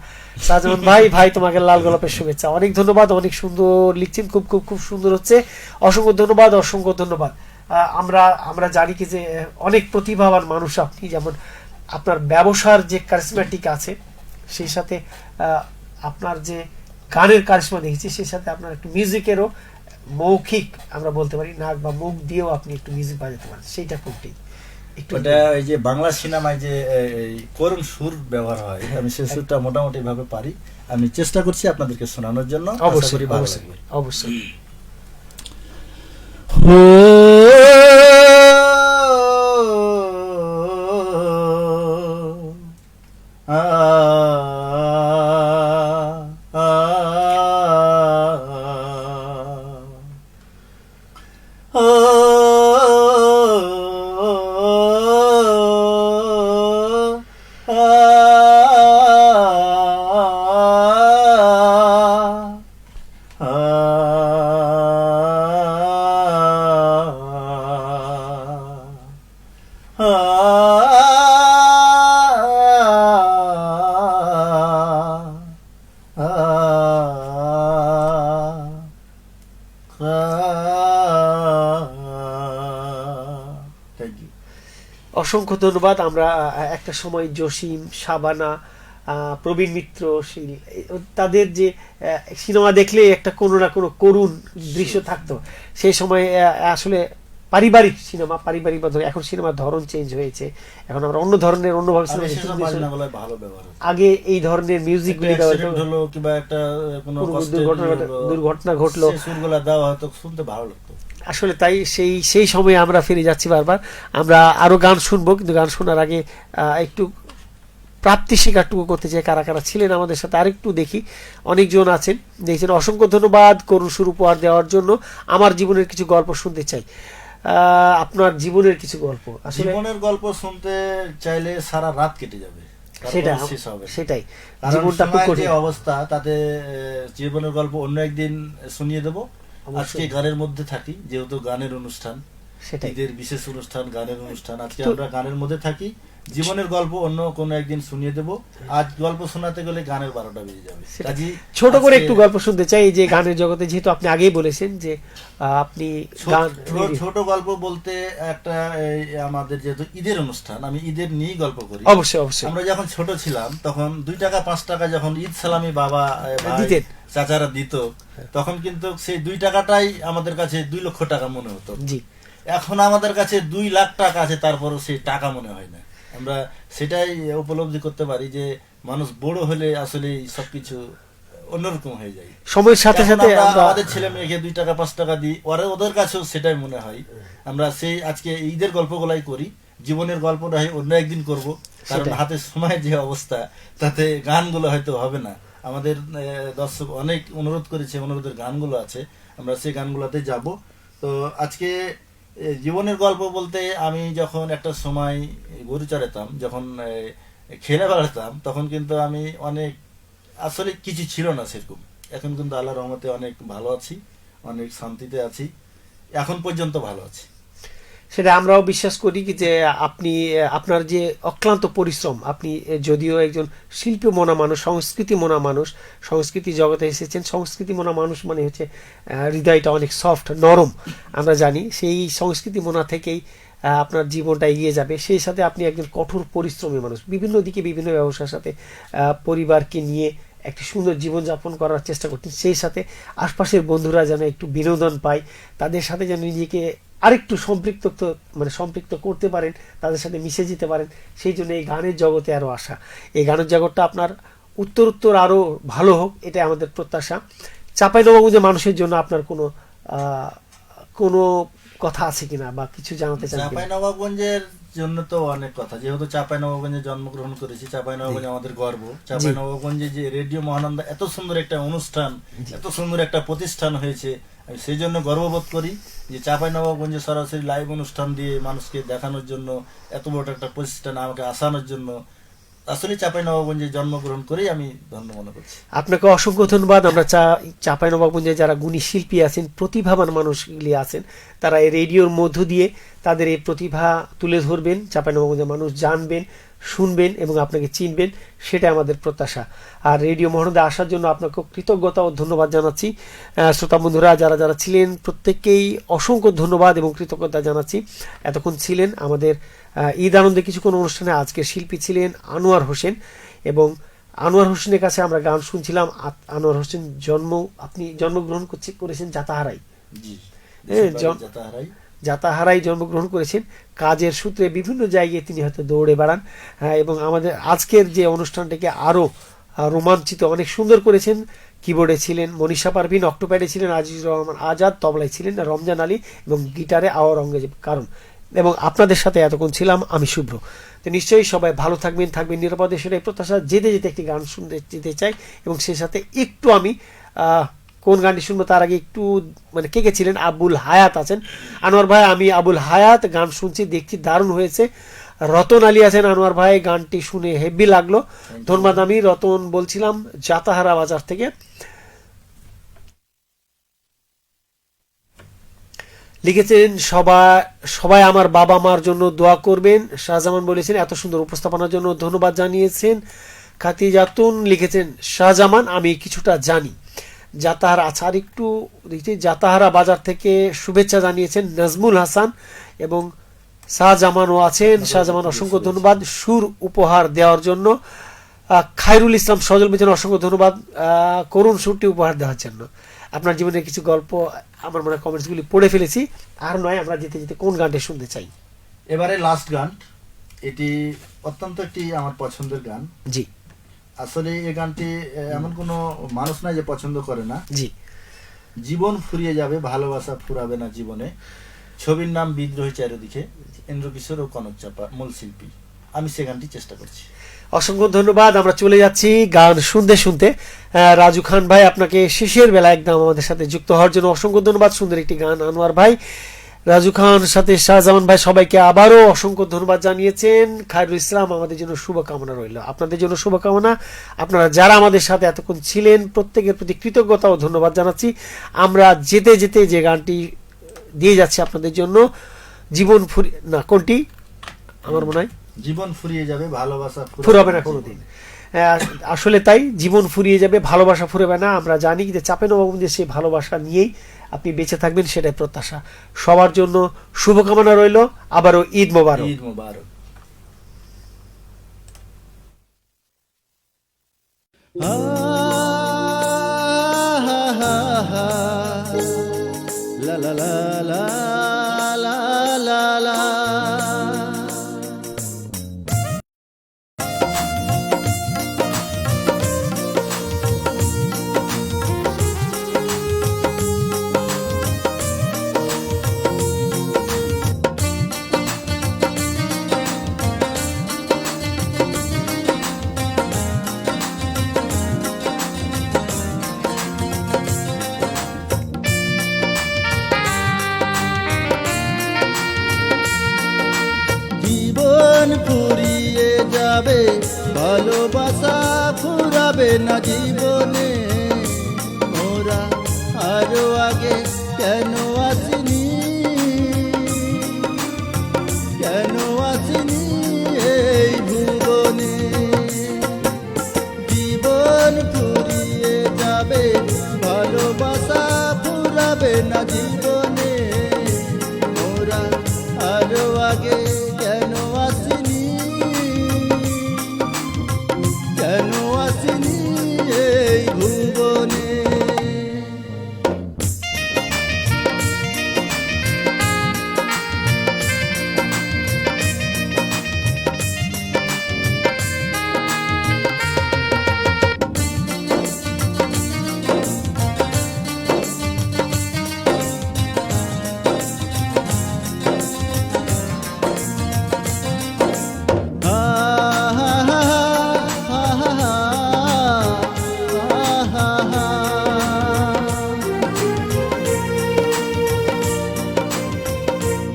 শাহজামান ভাই তোমাকে লাল গোলাপের শুভেচ্ছা। অনেক ধন্যবাদ, অনেক সুন্দর লিখছেন, খুব খুব খুব সুন্দর হচ্ছে। অসংখ্য ধন্যবাদ, অসংখ্য ধন্যবাদ। আমরা জানি কি যে অনেক প্রতিভাবান মানুষ আপনি, যেমন আপনার ব্যবসার যে কারিশমাটিক আছে, সেই সাথে আপনার যে গানের কারিশমা দেখেছি, সেই সাথে আপনার একটু মিউজিকেরও মৌখিক আমরা বলতে পারি, নাক বা মুখ দিয়েও আপনি একটু মিউজিক বাজাতে পারেন। সেইটা কোনটি? ওটা এই যে বাংলা সিনেমায় যে করুণ সুর ব্যবহার হয়, আমি সেই সুরটা মোটামুটি ভাবে পারি। আমি চেষ্টা করছি আপনাদেরকে শোনানোর জন্য। অবশ্যই অবশ্যই। অসংখ্য ধন্যবাদ। আমরা একটা সময় জসিম, শাবানা, প্রবীণ মিত্র, তাদের যে সিনেমা দেখলে একটা কোনো না কোনো করুণ দৃশ্য থাকতো, সেই সময় আসলে পারিবারিক সিনেমা, পারিবারিক বা এখন সিনেমার ধরন চেঞ্জ হয়েছে, এখন আমরা অন্য ধরনের অন্যভাবে সিনেমা আগে এই ধরনের মিউজিক গুলি হলো কিংবা একটা কোনো দুর্ঘটনা ঘটলো, সুরগুলো দেওয়া হতো, শুনতে ভালো লাগতো। আসলে তাই সেই সময়ে আমরা ফিরে যাচ্ছি বারবার। আমরা আরো গান শুনবো, কিন্তু গান শোনার আগে একটু প্রাপ্তি স্বীকারটুকু করতে চাই কারা কারা ছিলেন আমাদের সাথে আরেকটু দেখি। অনেকজন আছেন, দেখছেন। অসংখ্য ধন্যবাদ করুণ সুর উপহার দেওয়ার জন্য। আমার জীবনের কিছু গল্প শুনতে চাই, আপনার জীবনের কিছু গল্প। আসলে জীবনের গল্প শুনতে চাইলে সারা রাত কেটে যাবে, সেটাই জীবনটা খুব কঠিন অবস্থা, তাতে জীবনের গল্প অন্য একদিন শুনিয়ে দেবো। আজকে গানের মধ্যে থাকি, যেহেতু গানের অনুষ্ঠান, ঈদের বিশেষ অনুষ্ঠান, গানের অনুষ্ঠান, আজকে আমরা গানের মধ্যে থাকি। জীবনের গল্প অন্য কোনো একদিন শুনিয়ে দেবো। আজ গল্প শোনাতে গেলে গানের 12টা বেজে যাবে। ছোট করে একটু গল্প শুনতে চাই, যে গানের জগতে, যেহেতু আপনি আগেই বলেছেন যে আপনি ছোট গল্প বলতে একটা, আমাদের যেহেতু ঈদের অনুষ্ঠান, আমি ঈদের নিয়েই গল্প করি। অবশ্যই অবশ্যই। আমরা যখন ছোট ছিলাম তখন 2 টাকা 5 টাকা যখন ঈদ সালামি বাবা দিতেন, চাচারা দিত, তখন কিন্তু সেই 2 টাকাটাই আমাদের কাছে 2 লক্ষ টাকা মনে হতো। জি, এখন আমাদের কাছে 2 লাখ টাকা আছে, তারপরও সেই টাকা মনে হয় না। আমরা সেটাই উপলব্ধি করতে পারি যে মানুষ বড় হলে আসলে সবকিছু অন্যরকম হয়ে যায়। সময়ের সাথে সাথে আমাদের ছেলে মেয়েকে 2 টাকা 5 টাকা দিই, ওদের কাছেও সেটাই মনে হয়। আমরা সেই আজকে ঈদের গল্পগুলাই করি, জীবনের গল্পটা অন্য একদিন করব, কারণ হাতে সময় যে অবস্থা, তাতে গানগুলো হয়তো হবে না। আমাদের দর্শক অনেক অনুরোধ করেছে, অনুরোধের গানগুলো আছে, আমরা সেই গানগুলোতে যাব। তো আজকে জীবনের গল্প বলতে, আমি যখন একটা সময় গরু চড়াতাম, যখন খেলে বেড়াতাম, তখন কিন্তু আমি অনেক, আসলে কিছু ছিল না সেরকম। এখন কিন্তু আল্লাহর রহমতে অনেক ভালো আছি, অনেক শান্তিতে আছি, এখন পর্যন্ত ভালো আছি। সেটা আমরাও বিশ্বাস করি কি যে আপনি, আপনার যে অক্লান্ত পরিশ্রম, আপনি যদিও একজন শিল্পী মনা মানুষ, সংস্কৃতি মনা মানুষ, সংস্কৃতি জগতে এসেছেন। সংস্কৃতি মনা মানুষ মানে হচ্ছে হৃদয়টা অনেক সফট, নরম, আমরা জানি। সেই সংস্কৃতি মনা থেকেই আপনার জীবনটা এগিয়ে যাবে। সেই সাথে আপনি একজন কঠোর পরিশ্রমী মানুষ, বিভিন্ন দিকে বিভিন্ন ব্যবসার সাথে পরিবারকে নিয়ে একটি সুন্দর জীবনযাপন করার চেষ্টা করতেন। সেই সাথে আশপাশের বন্ধুরা যেন একটু বিনোদন পায়, তাদের সাথে যেন নিজেকে আরেকটু সম্পৃক্ত করতে পারেন, তাদের সাথে মিশে যেতে পারেন। সেই জন্য এই গানের জগতে আরো আসা। এই গানের জগৎটা আপনার উত্তর আরো ভালো হোক, এটা আমাদের প্রত্যাশা। চাঁপাইনবাবগঞ্জের মানুষের জন্য আপনার কোনো কথা আছে কিনা, বা কিছু জানাতে চান? চাঁপাইনবাবগঞ্জের জন্য তো অনেক কথা, যেহেতু চাঁপাইনবাবগঞ্জে জন্মগ্রহণ করেছি, চাঁপাইনবাবগঞ্জ আমাদের গর্ব। চাঁপাইনবাবগঞ্জে যে রেডিও মহানন্দা এত সুন্দর একটা অনুষ্ঠান, এত সুন্দর একটা প্রতিষ্ঠান হয়েছে, আমি সেই জন্য গর্ববোধ করি যে চাঁপাইনবাবগঞ্জে সরাসরি লাইভ অনুষ্ঠান দিয়ে মানুষকে দেখানোর জন্য, এত বড় একটা প্রতিষ্ঠান আমাকে আসানোর জন্য, আসলে চাঁপাইনবাবগঞ্জে জন্মগ্রহণ করেই আমি ধন্য মনে করছি। আপনাকে অসংখ্য ধন্যবাদ। আমরা চাঁপাইনবাবগঞ্জে যারা গুণী শিল্পী আছেন, প্রতিভাবান মানুষগুলি আছেন, তারা এই রেডিওর মধ্য দিয়ে তাদের এই প্রতিভা তুলে ধরবেন, চাঁপাইনবাবগঞ্জের মানুষ জানবেন, শুনবেন এবং আপনাকে চিনবেন, সেটা আমাদের প্রত্যাশা। আর রেডিও মহানন্দা আসার জন্য আপনাকে কৃতজ্ঞতা ও ধন্যবাদ জানাচ্ছি। শ্রোতা বন্ধুরা যারা যারা ছিলেন, প্রত্যেককেই অসংখ্য ধন্যবাদ এবং কৃতজ্ঞতা জানাচ্ছি। এতক্ষণ ছিলেন আমাদের ঈদ আনন্দে কিছুক্ষণ অনুষ্ঠানে। আজকের শিল্পী ছিলেন আনোয়ার হোসেন, এবং আনোয়ার হোসেনের কাছে আমরা গান শুনছিলাম। আনোয়ার হোসেন আপনি জন্মগ্রহণ করেছেন জাতাহারাই, জাতাহারাই জন্মগ্রহণ করেছেন। কাজের সূত্রে বিভিন্ন জায়গায় তিনি হয়তো দৌড়ে বেড়ান, এবং আমাদের আজকের যে অনুষ্ঠানটাকে আরো রোমাঞ্চিত, অনেক সুন্দর করেছেন। কিবোর্ডে ছিলেন মনীষা পারভিন, অক্টোপ্যাডে ছিলেন আজিজুর রহমান আজাদ, তবলায় ছিলেন রমজান আলী, এবং গিটারে আওয়ার অঙ্গজীব কারণ, এবং আপনাদের সাথে এতক্ষণ ছিলাম আমি শুভ্র। তো নিশ্চয়ই সবাই ভালো থাকবেন নিরাপদে, সেটাই প্রত্যাশা। যেতে যেতে একটি গান শুনতে যেতে চাই, এবং সেই সাথে একটু আমি কোন গানটি শুনবো তার আগে একটু কে ছিলেন, আবুল হায়াত আছেন। আনোয়ার ভাই, আমি আবুল হায়াত গান শুনছি, দেখছি দারুণ হয়েছে। রতন আলী আছেন। আনোয়ার ভাই, গানটি শুনে হেভি লাগলো, ধন্যবাদ। আমি রতন বলছিলাম জাতাহারা বাজার থেকে। লিখেছেন সবাই আমার বাবা মার জন্য দোয়া করবেন। শাহজামান বলেছেন এত সুন্দর উপস্থাপনার জন্য ধন্যবাদ জানিয়েছেন। খাতিজাতুন লিখেছেন শাহজামান আমি কিছুটা জানি। জাতাহারা, আচ্ছা আর একটু দেখছি, জাতাহারা বাজার থেকে শুভেচ্ছা জানিয়েছেন নাজমুল হাসান, এবং শাহজামানও আছেন। শাহজামান অসংখ্য ধন্যবাদ সুর উপহার দেওয়ার জন্য। খায়রুল ইসলাম সজল মিথুন অসংখ্য ধন্যবাদ করুণ সুরটি উপহার দেওয়ার জন্য। আপনার জীবনের কিছু গল্প আমার মনে কমেন্টসগুলি পড়ে ফেলেছি, আর নয় আমরা যেতে যেতে কোন গানটা শুনতে চাই? এবারে লাস্ট গান, এটি অত্যন্ত একটি আমার পছন্দের গান। জি, আসলে এই গানটি এমন কোনো মানুষ নাই যে পছন্দ করে না। জি। জীবন ফুরিয়ে যাবে ভালোবাসা ফুরাবে না জীবনে, ছবির নাম বিদ্রোহী চারিদিকে, ইন্দ্রকিশোর ও কনক চাপা মূল শিল্পী। আমি সে গানটি চেষ্টা করছি। অসংখ্য ধন্যবাদ। আমরা চলে যাচ্ছি গান শুনতে শুনতে। রাজু খান ভাই, আপনাকে শেষের বেলা একদম আমাদের সাথে যুক্ত হওয়ার জন্য অসংখ্য ধন্যবাদ। সুন্দর একটি গান আনোয়ার ভাই, রাজু খান সাথে শাহজামান ভাই, সবাইকে আবারও অসংখ্য ধন্যবাদ জানিয়েছেন। খায়রুল ইসলাম, আমাদের জন্য শুভকামনা রইল, আপনাদের জন্য শুভকামনা। আপনারা যারা আমাদের সাথে এতক্ষণ ছিলেন প্রত্যেকের প্রতি কৃতজ্ঞতা ও ধন্যবাদ জানাচ্ছি। আমরা যেতে যেতে যে গানটি দিয়ে যাচ্ছি আপনাদের জন্য, জীবন না কোনটি আমার মনে হয় জীবন ফুরিয়ে যাবে ভালোবাসা ফুরাবে না কোনোদিন। আসলে তাই, জীবন ফুরিয়ে যাবে ভালোবাসা ফুরাবে না। আমরা জানি যে চাঁপাইনবাবগঞ্জে সেই ভালোবাসা নিয়েই আপনি বেঁচে থাকবেন, সেটাই প্রত্যাশা। সবার জন্য শুভকামনা রইল। আবারও ঈদ মোবারক। ঈদ মোবারক। লা লা লা লা লা লা লা। জীবন ফুরিয়ে যাবে ভালোবাসা ফুরাবে না জীবনে, মোরা আরো আগে কেন আসিনি, কেন আসিনি এই ভুবনে। জীবন ফুরিয়ে যাবে ভালোবাসা ফুরাবে না জীবনে, মোরা আরো আগে কেন আসিনি, কেন আসিনি এই ভুবনে।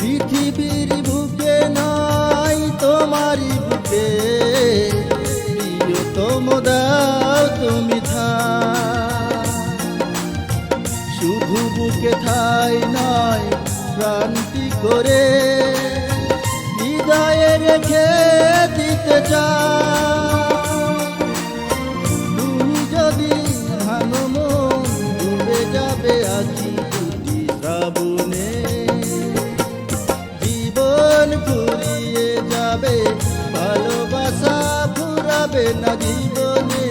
পৃথিবীর বুকে নাই তোমারই বুকে, প্রিয়তম দাও তুমি শুধু বুকে ঠাই নয় প্রান্তি করে হৃদয়ে রেখে দিতে চাও। তুমি যদি ভাঙো মন ডুবে যাবে আখি দুটি শ্রাবণে। জীবন ফুরিয়ে যাবে ভালোবাসা ফুরাবে না জীবনে,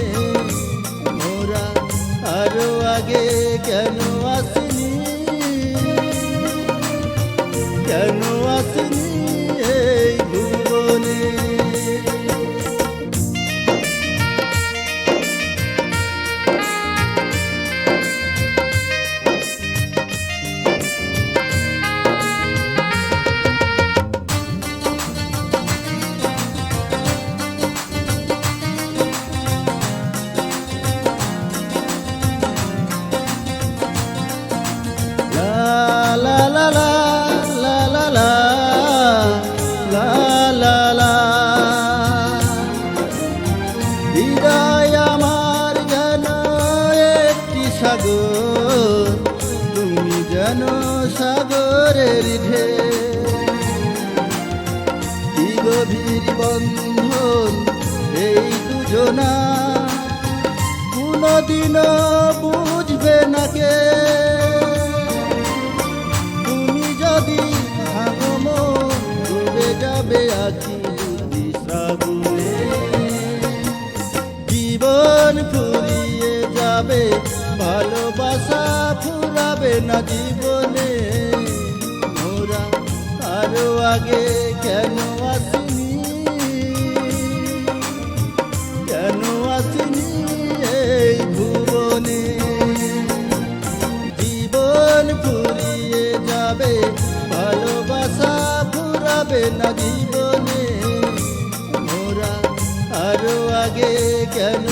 মোরা আরো আগে কেন আসিনি, কেন আসিনি এই ভুবনে। হৃদয় আমার যেন একটি সাগর, তুমি যেন সাগরের ঢেউ। কি গভীর বন্ধন এই দুজনা, কোনদিনও বুঝবে না কে। তুমি যদি ভাঙো মন ডুবে আছি বুদ্ধি শ্রাবণে। জীবন ফুরিয়ে যাবে, ভালোবাসা ফুরাবে না জীবনে। মোরা আরো আগে কেন আসিনি, কেন আসিনি এই ভুবনে। জীবন ফুরিয়ে যাবে, ভালোবাসা ফুরাবে না জীবনে। মোরা আরো আগে কেন